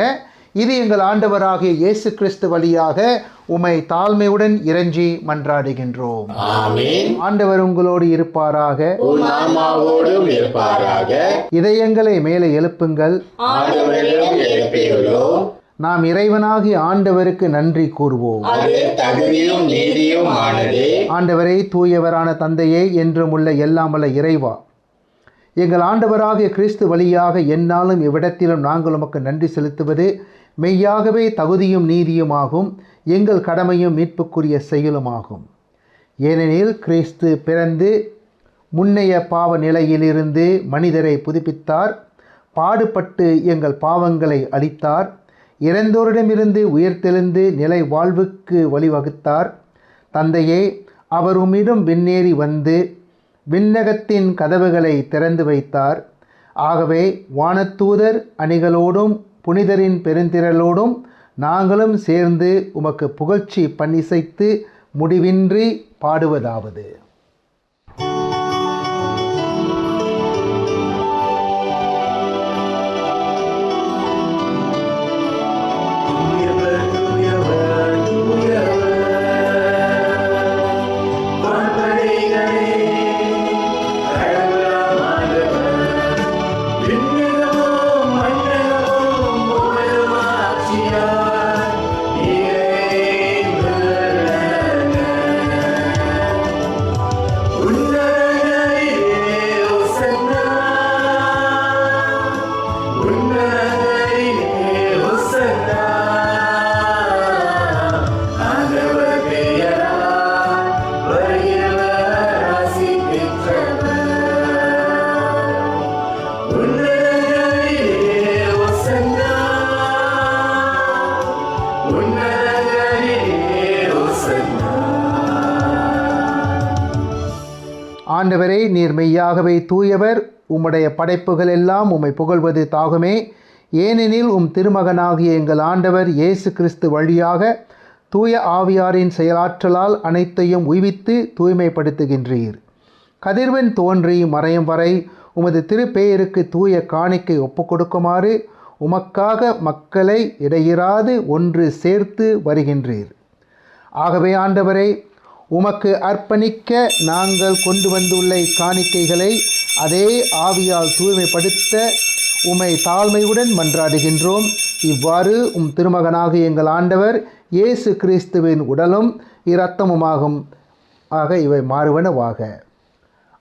இது எங்கள் ஆண்டவராகிய இயேசு கிறிஸ்து வழியாக உம்மை தாழ்மையுடன் இறைஞ்சி மன்றாடுகின்றோம். ஆமென். ஆண்டவர் உங்களோடு இருப்பாராக. உம் ஆன்மாவோடும் இருப்பாராக. இதயங்களை மேலே எழுப்புங்கள். ஆண்டவரிடம் எழுப்பியுள்ளோம். நாம் இறைவனாகிய ஆண்டவருக்கு நன்றி கூறுவோம். அது தகுதியும் நீதியும் ஆனதே. ஆண்டவரே, தூயவரான தந்தையே, என்றும் உள்ள எல்லாம் வல்ல இறைவா, எங்கள் ஆண்டவராகிய கிறிஸ்து வழியாக எந்நாளும் இவ்விடத்திலும் நாங்கள் உமக்கு நன்றி செலுத்துவது மெய்யாகவே தகுதியும் நீதியுமாகும், எங்கள் கடமையும் மீட்புக்குரிய செயலுமாகும். ஏனெனில் கிறிஸ்து பிறந்து முன்னைய பாவ நிலையிலிருந்து மனிதரை புதுப்பித்தார், பாடுபட்டு எங்கள் பாவங்களை அளித்தார், இறந்தோரிடமிருந்து உயிர்த்தெழுந்து நிலை வாழ்வுக்கு வழிவகுத்தார். தந்தையே, அவர் உம்மிடம் விண்ணேறி வந்து விண்ணகத்தின் கதவுகளை திறந்து வைத்தார். ஆகவே வானத்தூதர் அணிகளோடும் புனிதரின் பெருந்திரளோடும் நாங்களும் சேர்ந்து உமக்கு புகழ்ச்சி பண்ணிசைத்து முடிவின்றி பாடுவதாவது: ஆண்டவரே, நீர் மெய்யாகவே தூயவர். உம்முடைய படைப்புகள் எல்லாம் உம்மை புகழ்வது தாகுமே. ஏனெனில் உம் திருமகனாகிய எங்கள் ஆண்டவர் இயேசு கிறிஸ்து வழியாக தூய ஆவியாரின் செயலாற்றலால் அனைத்தையும் உய்வித்து தூய்மைப்படுத்துகின்றீர். கதிர்வன் தோன்றி மறையும் வரை உமது திருப்பெயருக்கு தூய காணிக்கை ஒப்புக்கொடுக்குமாறு உமக்காக மக்களை இடையிறாது ஒன்று சேர்த்து வருகின்றீர். ஆகவே ஆண்டவரை, உமக்கு அர்ப்பணிக்க நாங்கள் கொண்டு வந்துள்ள இக்காணிக்கைகளை அதே ஆவியால் தூய்மைப்படுத்த உம்மை தாழ்மையுடன் மன்றாடுகின்றோம். இவ்வாறு திருமகனாக எங்கள் ஆண்டவர் இயேசு கிறிஸ்துவின் உடலும் இரத்தமுமாகும் இவை மாறுவனவாக.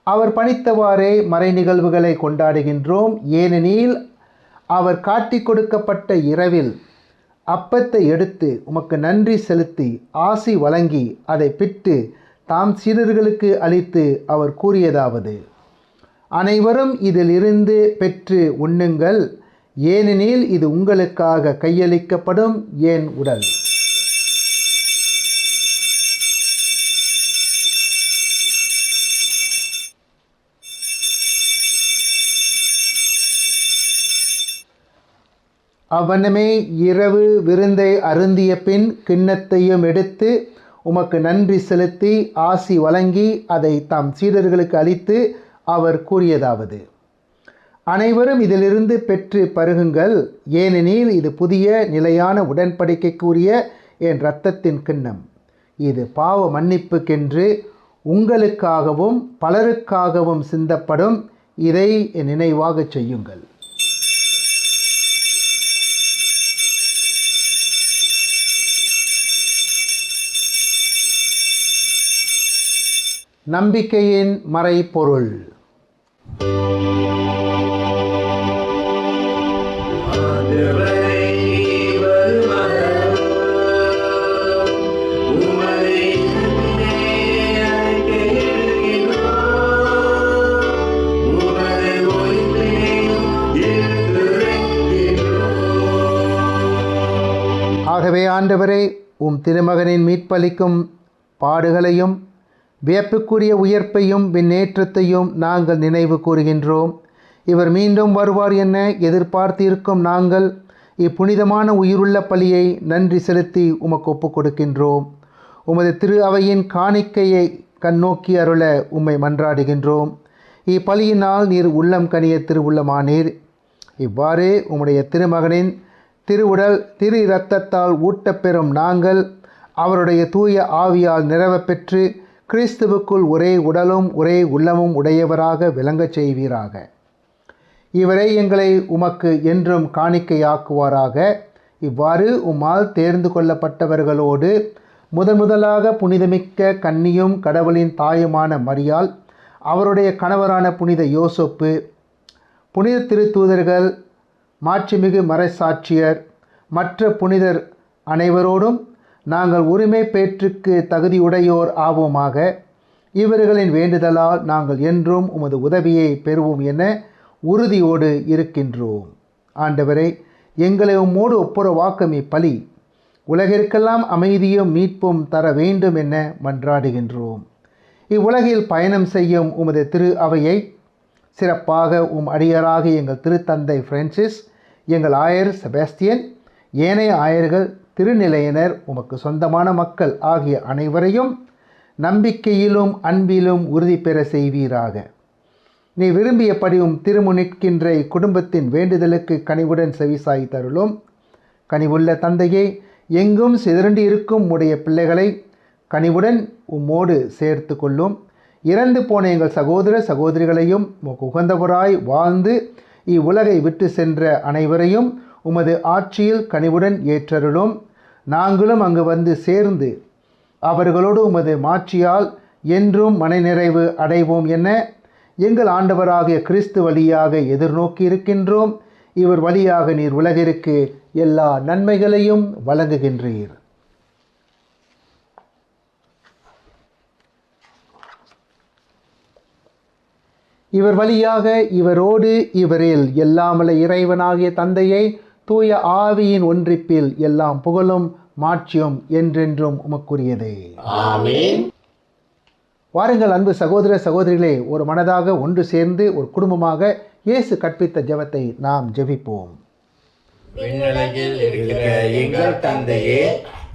அவர் பணித்தவாறே மறை நிகழ்வுகளை கொண்டாடுகின்றோம். ஏனெனில் அவர் காட்டி கொடுக்கப்பட்ட இரவில் அப்பத்தை எடுத்து உமக்கு நன்றி செலுத்தி ஆசி வழங்கி அதை பிட்டு தாம் சீடர்களுக்கு அளித்து அவர் கூறியதாவது: அனைவரும் இதில் இருந்து பெற்று உண்ணுங்கள், ஏனெனில் இது உங்களுக்காக கையளிக்கப்படும் என் உடல். அவ்வண்ணமே இரவு விருந்தை அருந்திய பின் கிண்ணத்தையும் எடுத்து உமக்கு நன்றி செலுத்தி ஆசி வழங்கி அதை தாம் சீடர்களுக்கு அளித்து அவர் கூறியதாவது: அனைவரும் இதிலிருந்து பெற்று பருகுங்கள், ஏனெனில் இது புதிய நிலையான உடன்படிக்கைக்குரிய என் இரத்தத்தின் கிண்ணம். இது பாவ மன்னிப்புக்கென்று உங்களுக்காகவும் பலருக்காகவும் சிந்தப்படும். இதை என் நினைவாகச் செய்யுங்கள். நம்பிக்கையின் மறைபொருள். ஆகவே ஆண்டவரே, திருமகனின் மீட்பளிக்கும் பாடுகளையும் வியப்புக்குரிய உயர்ப்பையும் விண்ணேற்றத்தையும் நாங்கள் நினைவு கூறுகின்றோம். இவர் மீண்டும் வருவார் என எதிர்பார்த்திருக்கும் நாங்கள் இப்புனிதமான உயிருள்ள பலியை நன்றி செலுத்தி உமக்கு ஒப்புக் கொடுக்கின்றோம். உமது திரு அவையின் காணிக்கையை கண்ணோக்கி அருள உம்மை மன்றாடுகின்றோம். இப்பலியினால் நீர் உள்ளம் கனிய திருவுள்ளமானீர். இவ்வாறு உம்முடைய திருமகனின் திருவுடல் திரு இரத்தத்தால் ஊட்டப்பெறும் நாங்கள் அவருடைய தூய ஆவியால் நிறைவப்பெற்று கிறிஸ்துவுக்குள் ஒரே உடலும் ஒரே உள்ளமும் உடையவராக விளங்கச் செய்வீராக. இவரை எங்களை உமக்கு என்றும் காணிக்கையாக்குவாராக. இவ்வாறு உம்மால் தேர்ந்து கொள்ளப்பட்டவர்களோடு முதலாக புனிதமிக்க கன்னியும் கடவுளின் தாயுமான மரியாள், அவருடைய கணவரான புனித யோசப்பு, புனித திருத்தூதர்கள், மாட்சிமிகு மறைசாட்சியர், மற்ற புனிதர் அனைவரோடும் நாங்கள் உரிமை பேற்றுக்கு தகுதியுடையோர் ஆவோமாக. இவர்களின் வேண்டுதலால் நாங்கள் என்றும் உமது உதவியை பெறுவோம் என உறுதியோடு இருக்கின்றோம். ஆண்டவரை, எங்களை உம்மோடு ஒப்புரவாக்கும் இப்பலி உலகிற்கெல்லாம் அமைதியும் மீட்பும் தர வேண்டும் என மன்றாடுகின்றோம். இவ்வுலகில் பயணம் செய்யும் உமது திரு அவையை சிறப்பாக அடியராக எங்கள் திருத்தந்தை பிரான்சிஸ், எங்கள் ஆயர் செபாஸ்தியன், ஏனைய ஆயர்கள், திருநிலையினர், உமக்கு சொந்தமான மக்கள் ஆகிய அனைவரையும் நம்பிக்கையிலும் அன்பிலும் உறுதி பெற செய்வீராக. நீ விரும்பியபடி திருமுனிற்கின்ற இக்குடும்பத்தின் வேண்டுதலுக்கு கனிவுடன் செவிசாய் தருளும். கனிவுள்ள தந்தையே, எங்கும் சிதறண்டி இருக்கும் உடைய பிள்ளைகளை கனிவுடன் உம்மோடு சேர்த்து கொள்ளும். இறந்து போன எங்கள் சகோதர சகோதரிகளையும் உமக்கு உகந்தவராய் வாழ்ந்து இவ்வுலகை விட்டு சென்ற அனைவரையும் உமது ஆட்சியில் கனிவுடன் ஏற்றருளும். நாங்களும் அங்கு வந்து சேர்ந்து அவர்களோடு உமது மாட்சியால் என்றும் மனநிறைவு அடைவோம் என எங்கள் ஆண்டவராகிய கிறிஸ்து வழியாக எதிர்நோக்கி இருக்கின்றோம். இவர் வழியாக நீர் உலகிற்கு எல்லா நன்மைகளையும் வழங்குகின்றீர். இவர் வழியாக இவரோடு இவரில் எல்லாமல்ல இறைவனாகிய தந்தையை தூய ஆவியின் ஒன்றிப்பில் எல்லாம் புகழும் மாட்சியும் என்றென்றும் உமக்குரியதே. ஆமென். வாருங்கள் அன்பு சகோதர சகோதரிகளே, ஒரு மனதாக ஒன்று சேர்ந்து ஒரு குடும்பமாக இயேசு கற்பித்த ஜெபத்தை நாம் ஜெபிப்போம். விண்ணுலகில் இருக்கிற எங்கள் தந்தையே,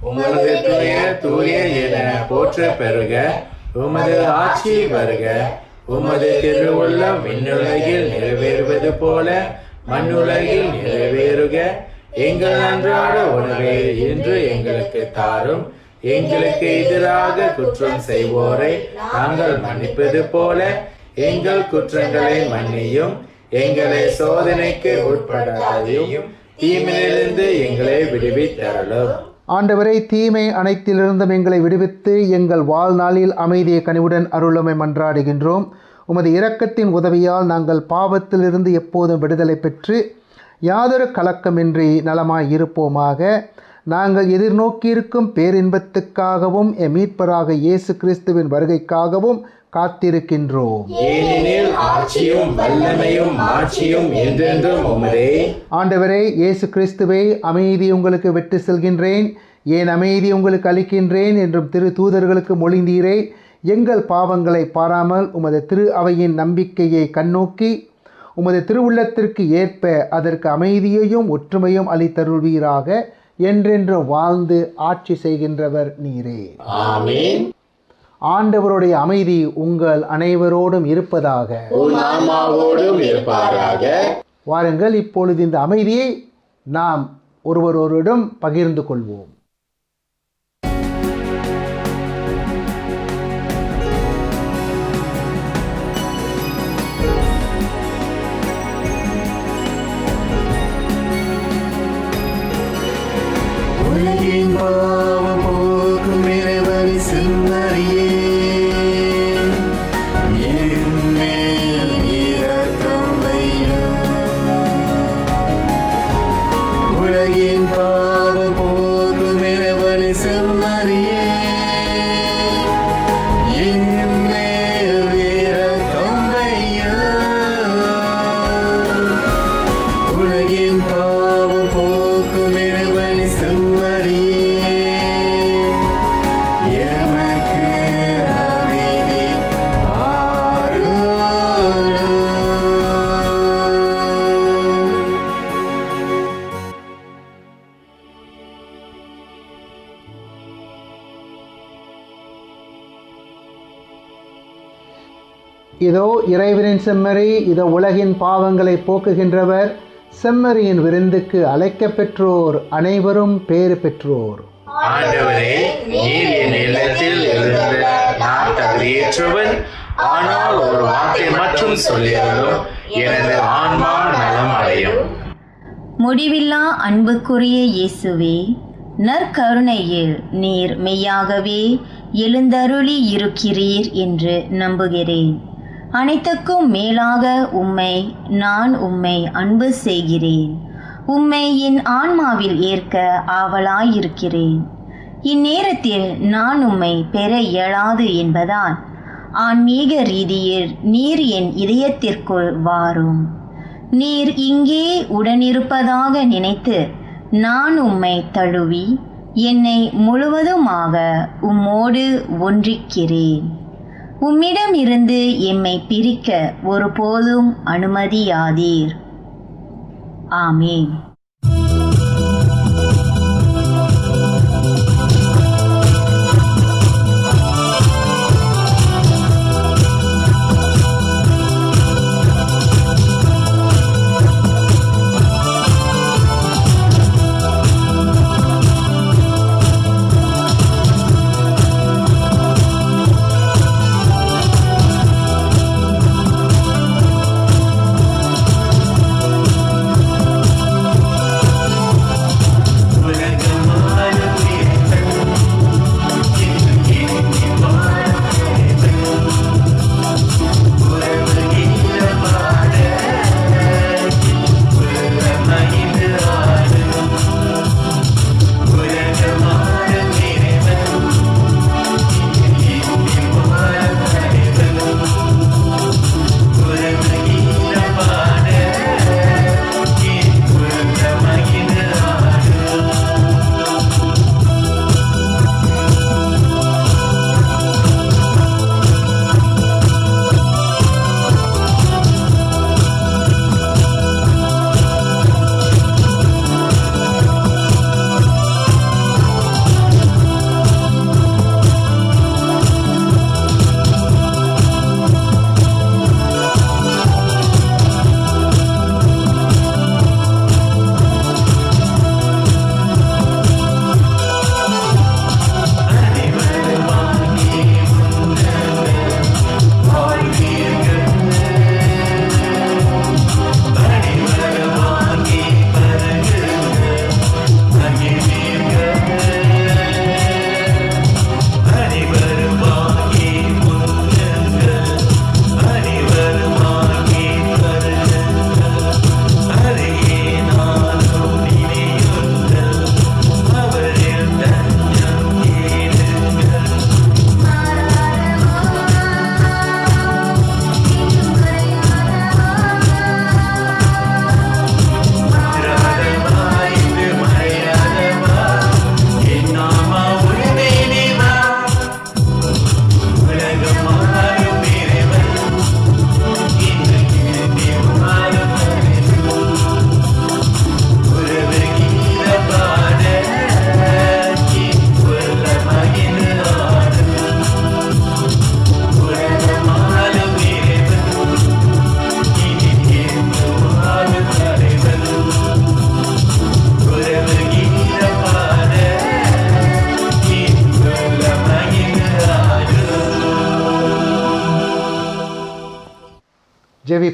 உமது பெயர் தூய என போற்ற பெறுக. உமது ஆட்சி வருக. உமது திருவுள்ளம் விண்ணுலகில் நிறைவேறுவது போல மண்ணுலகில் நிறைவேறுக. எங்கள் அன்றாட உணவை இன்று எங்களுக்கு தாரும். எங்களுக்கு எதிராக குற்றம் செய்வோரை நாங்கள் மன்னிப்பது போல எங்கள் குற்றங்களை மன்னியும், எங்களை சோதனைக்கு உட்படாதையும் தீமையிலிருந்து எங்களை விடுவித்தருளும். ஆண்டவரை, தீமை அனைத்திலிருந்தும் எங்களை விடுவித்து எங்கள் வாழ்நாளில் அமைதியை கனிவுடன் அருளுமை மன்றாடுகின்றோம். உமது இரக்கத்தின் உதவியால் நாங்கள் பாவத்திலிருந்து எப்போதும் விடுதலை பெற்று யாதொரு கலக்கமின்றி நலமாய் இருப்போமாக. நாங்கள் எதிர்நோக்கியிருக்கும் பேரின்பத்துக்காகவும் எம் மீட்பராக இயேசு கிறிஸ்துவின் வருகைக்காகவும் காத்திருக்கின்றோம். ஏனெனில் ஆட்சியும் வல்லமையும் மாட்சியும் என்றென்றும் உமதே. ஆண்டவரே இயேசு கிறிஸ்துவை, அமைதி உங்களுக்கு விட்டு செல்கின்றேன், ஏன் அமைதி உங்களுக்கு அளிக்கின்றேன் என்றும் திரு தூதர்களுக்கு மொழிந்தீரே. எங்கள் பாவங்களை பாராமல் உமது திரு அவையின் நம்பிக்கையை கண்ணோக்கி உமது திருவுள்ளத்திற்கு ஏற்ப அதற்கு அமைதியையும் ஒற்றுமையும் அளித்தருள்வீராக. என்றென்றும் வாழ்ந்து ஆட்சி செய்கின்றவர் நீரே. ஆமென். ஆண்டவருடைய அமைதி உங்கள் அனைவரோடும் இருப்பதாக. உம் ஆன்மாவோடும் இருப்பாராக. வாருங்கள், இப்பொழுது இந்த அமைதியை நாம் ஒருவரோரிடம் பகிர்ந்து கொள்வோம். உலகின் பாவம் போக்கும் இறைவன் செம்மறியே, என் மேல் இரக்கம் வையும். உலகின் பாவம் போக்கும் இறைவன் செம்மறியே, என் மேல் இரக்கம் வையும். உலகின் பாவம் போக்கும் இறைவன் செம்மறியே, எமக்கு அமைதி அருளும். இதோ இறைவனின் செம்மறி, இதோ உலகின் பாவங்களை போக்குகின்றவர். செம்மறியின் விருந்துக்கு அழைக்கப் பெற்றோர் அனைவரும் பேறு பெற்றோர். ஆண்டவரே, நீர் என் இல்லத்தில் இருந்த நான் தகுதியேற்றவன். ஆனால் ஒரு வார்த்தை மட்டும் சொல்லியதும் எனது ஆன்மா நலம் அடையும். முடிவில்லா அன்புக்குரிய இயேசுவே, நற்கருணையில் நீர் மெய்யாகவே எழுந்தருளி இருக்கிறீர் என்று நம்புகிறேன். அனைத்துக்கும் மேலாக நான் உம்மை அன்பு செய்கிறேன். உம்மை என் ஆன்மாவில் ஏற்க ஆவலாயிருக்கிறேன். இந்நேரத்தில் நான் உம்மை பெற இயலாது என்பதால் ஆன்மீக ரீதியில் நீர் என் இதயத்திற்குள் வாரும். நீர் இங்கே உடனிருப்பதாக நினைத்து நான் உம்மை தழுவி என்னை முழுவதுமாக உம்மோடு ஒன்றிக்கிறேன். உம்மிடம் இருந்து எம்மை பிரிக்க ஒருபோதும் அனுமதியாதீர். ஆமேன்.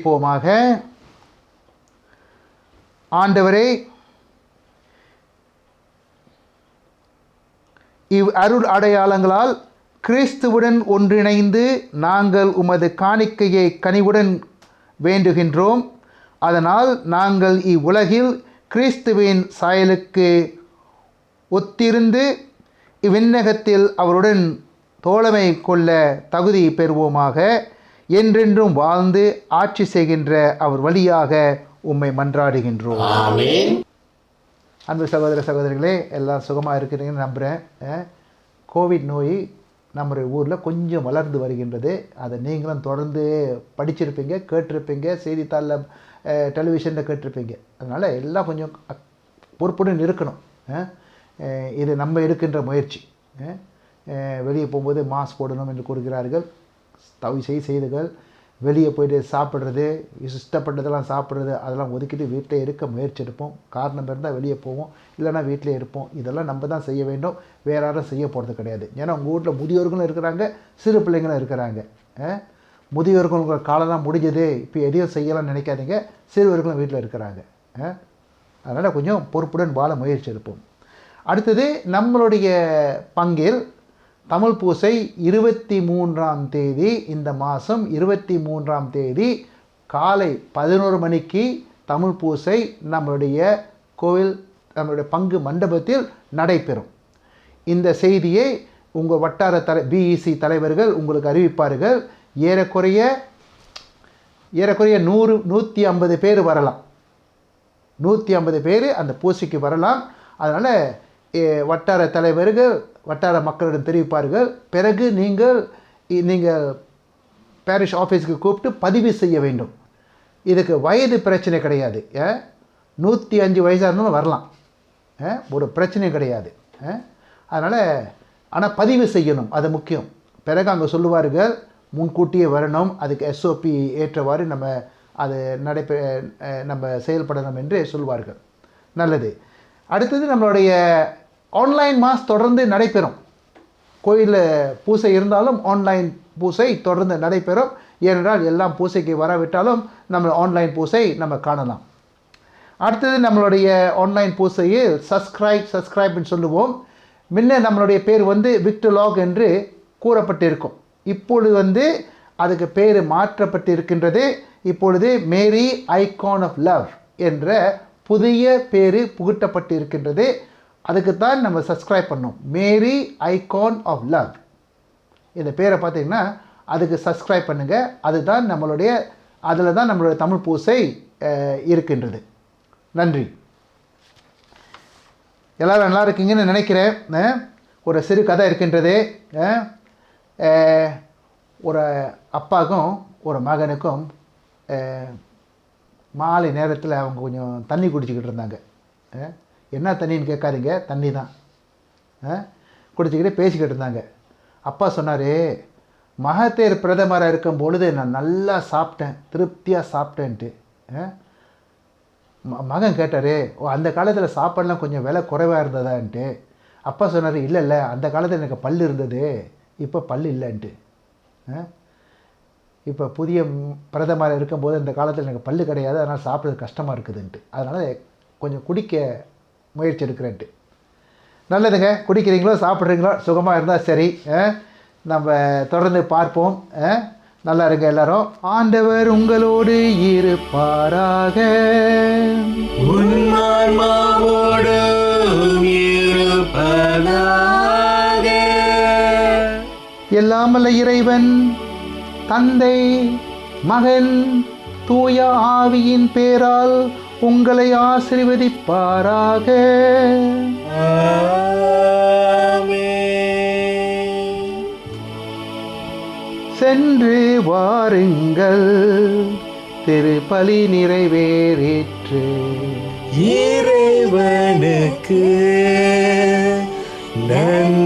ஜெபிப்போமாக. ஆண்டவரே, இவ் அருள் அடையாளங்களால் கிறிஸ்துவுடன் ஒன்றிணைந்து நாங்கள் உமது காணிக்கையை கனிவுடன் வேண்டுகின்றோம். அதனால் நாங்கள் இவ்வுலகில் கிறிஸ்துவின் சாயலுக்கு ஒத்திருந்து இவ்விண்ணகத்தில் அவருடன் தோழமை கொள்ள தகுதி பெறுவோமாக. என்றென்றும் வாழ்ந்து ஆட்சி செய்கின்ற அவர் வழியாக உம்மை மன்றாடுகின்றோம். அன்பு சகோதர சகோதரிகளே, எல்லாம் சுகமாக இருக்கிறீங்கன்னு நம்புகிறேன். கோவிட் நோய் நம்முடைய ஊரில் கொஞ்சம் வளர்ந்து வருகின்றது. அதை நீங்களும் தொடர்ந்து படிச்சிருப்பீங்க, கேட்டிருப்பீங்க, செய்தித்தாளில் டெலிவிஷனில் கேட்டிருப்பீங்க. அதனால் எல்லாம் கொஞ்சம் பொறுப்புடன் இருக்கணும். இது நம்ம இருக்கின்ற முயற்சி. வெளியே போகும்போது மாஸ்க் போடணும் என்று கூறுகிறார்கள். தயவு செய்துகள் வெளியே போய்ட்டு சாப்பிட்றது, இஷ்டப்பட்டதெல்லாம் சாப்பிட்றது அதெல்லாம் ஒதுக்கிட்டு வீட்டில் இருக்க முயற்சி எடுப்போம். காரணம் இருந்தால் வெளியே போவோம், இல்லைனா வீட்டிலே இருப்போம். இதெல்லாம் நம்ம தான் செய்ய வேண்டும், வேறு யாரும் செய்ய போகிறது கிடையாது. ஏன்னா உங்கள் வீட்டில் முதியோர்களும் இருக்கிறாங்க, சிறு பிள்ளைங்களும் இருக்கிறாங்க. முதியோர்களுங்கிற காலம்லாம் முடிஞ்சது, இப்போ எதையும் செய்யலாம்னு நினைக்காதீங்க. சிறுவர்களும் வீட்டில் இருக்கிறாங்க. அதனால் கொஞ்சம் பொறுப்புடன் வாழ முயற்சி எடுப்போம். அடுத்தது நம்மளுடைய பங்கில் தமிழ் பூசை 23ஆம் தேதி, இந்த மாதம் 23ஆம் தேதி காலை 11 மணிக்கு தமிழ் பூசை நம்மளுடைய கோவில், நம்மளுடைய பங்கு மண்டபத்தில் நடைபெறும். இந்த செய்தியை உங்கள் வட்டார பிஇசி தலைவர்கள் உங்களுக்கு அறிவிப்பார்கள். ஏறக்குறைய 100-150 பேர் வரலாம். 150 பேர் அந்த பூசைக்கு வரலாம். அதனால் வட்டார தலைவர்கள் வட்டார மக்களிடம் தெரிவிப்பார்கள். பிறகு நீங்கள் பேரிஷ் ஆஃபீஸுக்கு கூப்பிட்டு பதிவு செய்ய வேண்டும். இதுக்கு வயது பிரச்சனை கிடையாது. 105 வயசாக இருந்தாலும் வரலாம், ஒரு பிரச்சனை கிடையாது. அதனால் ஆனால் பதிவு செய்யணும், அது முக்கியம். பிறகு அங்கே சொல்லுவார்கள் முன்கூட்டியே வரணும், அதுக்கு SOP ஏற்றவாறு நம்ம செயல்படணும் என்று சொல்வார்கள். நல்லது. அடுத்தது நம்மளுடைய ஆன்லைன் மாஸ் தொடர்ந்து நடைபெறும். கோயிலில் பூசை இருந்தாலும் ஆன்லைன் பூசை தொடர்ந்து நடைபெறும். ஏனென்றால் எல்லாம் பூசைக்கு வரவிட்டாலும் நம்ம ஆன்லைன் பூசை நம்ம காணலாம். அடுத்தது நம்மளுடைய ஆன்லைன் பூசையில் சப்ஸ்கிரைப்னு சொல்லுவோம். முன்ன நம்மளுடைய பேர் விக்டர்லாக் என்று கூறப்பட்டிருக்கும். இப்பொழுது அதுக்கு பேர் மாற்றப்பட்டு இருக்கின்றது. இப்பொழுது மேரி ஐகான் ஆஃப் லவ் என்ற புதிய பேர் புகுட்டப்பட்டு இருக்கின்றது. அதுக்குத்தான் நம்ம சப்ஸ்கிரைப் பண்ணோம். மேரி ஐகான் ஆஃப் லவ் இந்த பேரை பார்த்தீங்கன்னா அதுக்கு சப்ஸ்கிரைப் பண்ணுங்கள். அதுதான் அதில் தான் நம்மளுடைய தமிழ் பூசை இருக்கின்றது. நன்றி. எல்லோரும் நல்லா இருக்கீங்கன்னு நினைக்கிறேன். ஒரு சிறு கதை இருக்கின்றது. ஒரு அப்பாவுக்கும் ஒரு மகனுக்கும் மாலை நேரத்தில் அவங்க கொஞ்சம் தண்ணி குடிச்சிக்கிட்டு இருந்தாங்க. என்ன தண்ணின்னு கேட்காதீங்க, தண்ணி தான். குடிச்சிக்கிட்டு பேசிக்கிட்டு இருந்தாங்க. அப்பா சொன்னார், மகத்தேர் பிரதமராக இருக்கும் பொழுது நான் நல்லா சாப்பிட்டேன், திருப்தியாக சாப்பிட்டேன்ட்டு. மகன் கேட்டார், அந்த காலத்தில் சாப்பாடெலாம் கொஞ்சம் விலை குறைவாக இருந்ததான்ட்டு. அப்பா சொன்னார், இல்லை அந்த காலத்தில் எனக்கு பல் இருந்தது, இப்போ பல் இல்லைன்ட்டு. இப்போ புதிய பிரதமராக இருக்கும்போது இந்த காலத்தில் எனக்கு பல் கிடையாது, அதனால் சாப்பிட்றது கஷ்டமாக இருக்குதுன்ட்டு. அதனால் கொஞ்சம் குடிக்க முயற்சி எடுக்கிறேன்ட்டு. நல்லதுங்க. குடிக்கிறீங்களோ சாப்பிட்றீங்களோ சுகமாக இருந்தால் சரி. நம்ம தொடர்ந்து பார்ப்போம். நல்லா இருங்க எல்லாரும். ஆண்டவர் உங்களோடு இருப்பாராக. எல்லாமல்ல இறைவன் தந்தை, மகன், தூய ஆவியின் பேரால் உங்களை ஆசீர்வதிப்பாராக. சென்று வாருங்கள், திருப்பலி நிறைவேறிற்று. இறைவனுக்கு நன்றி.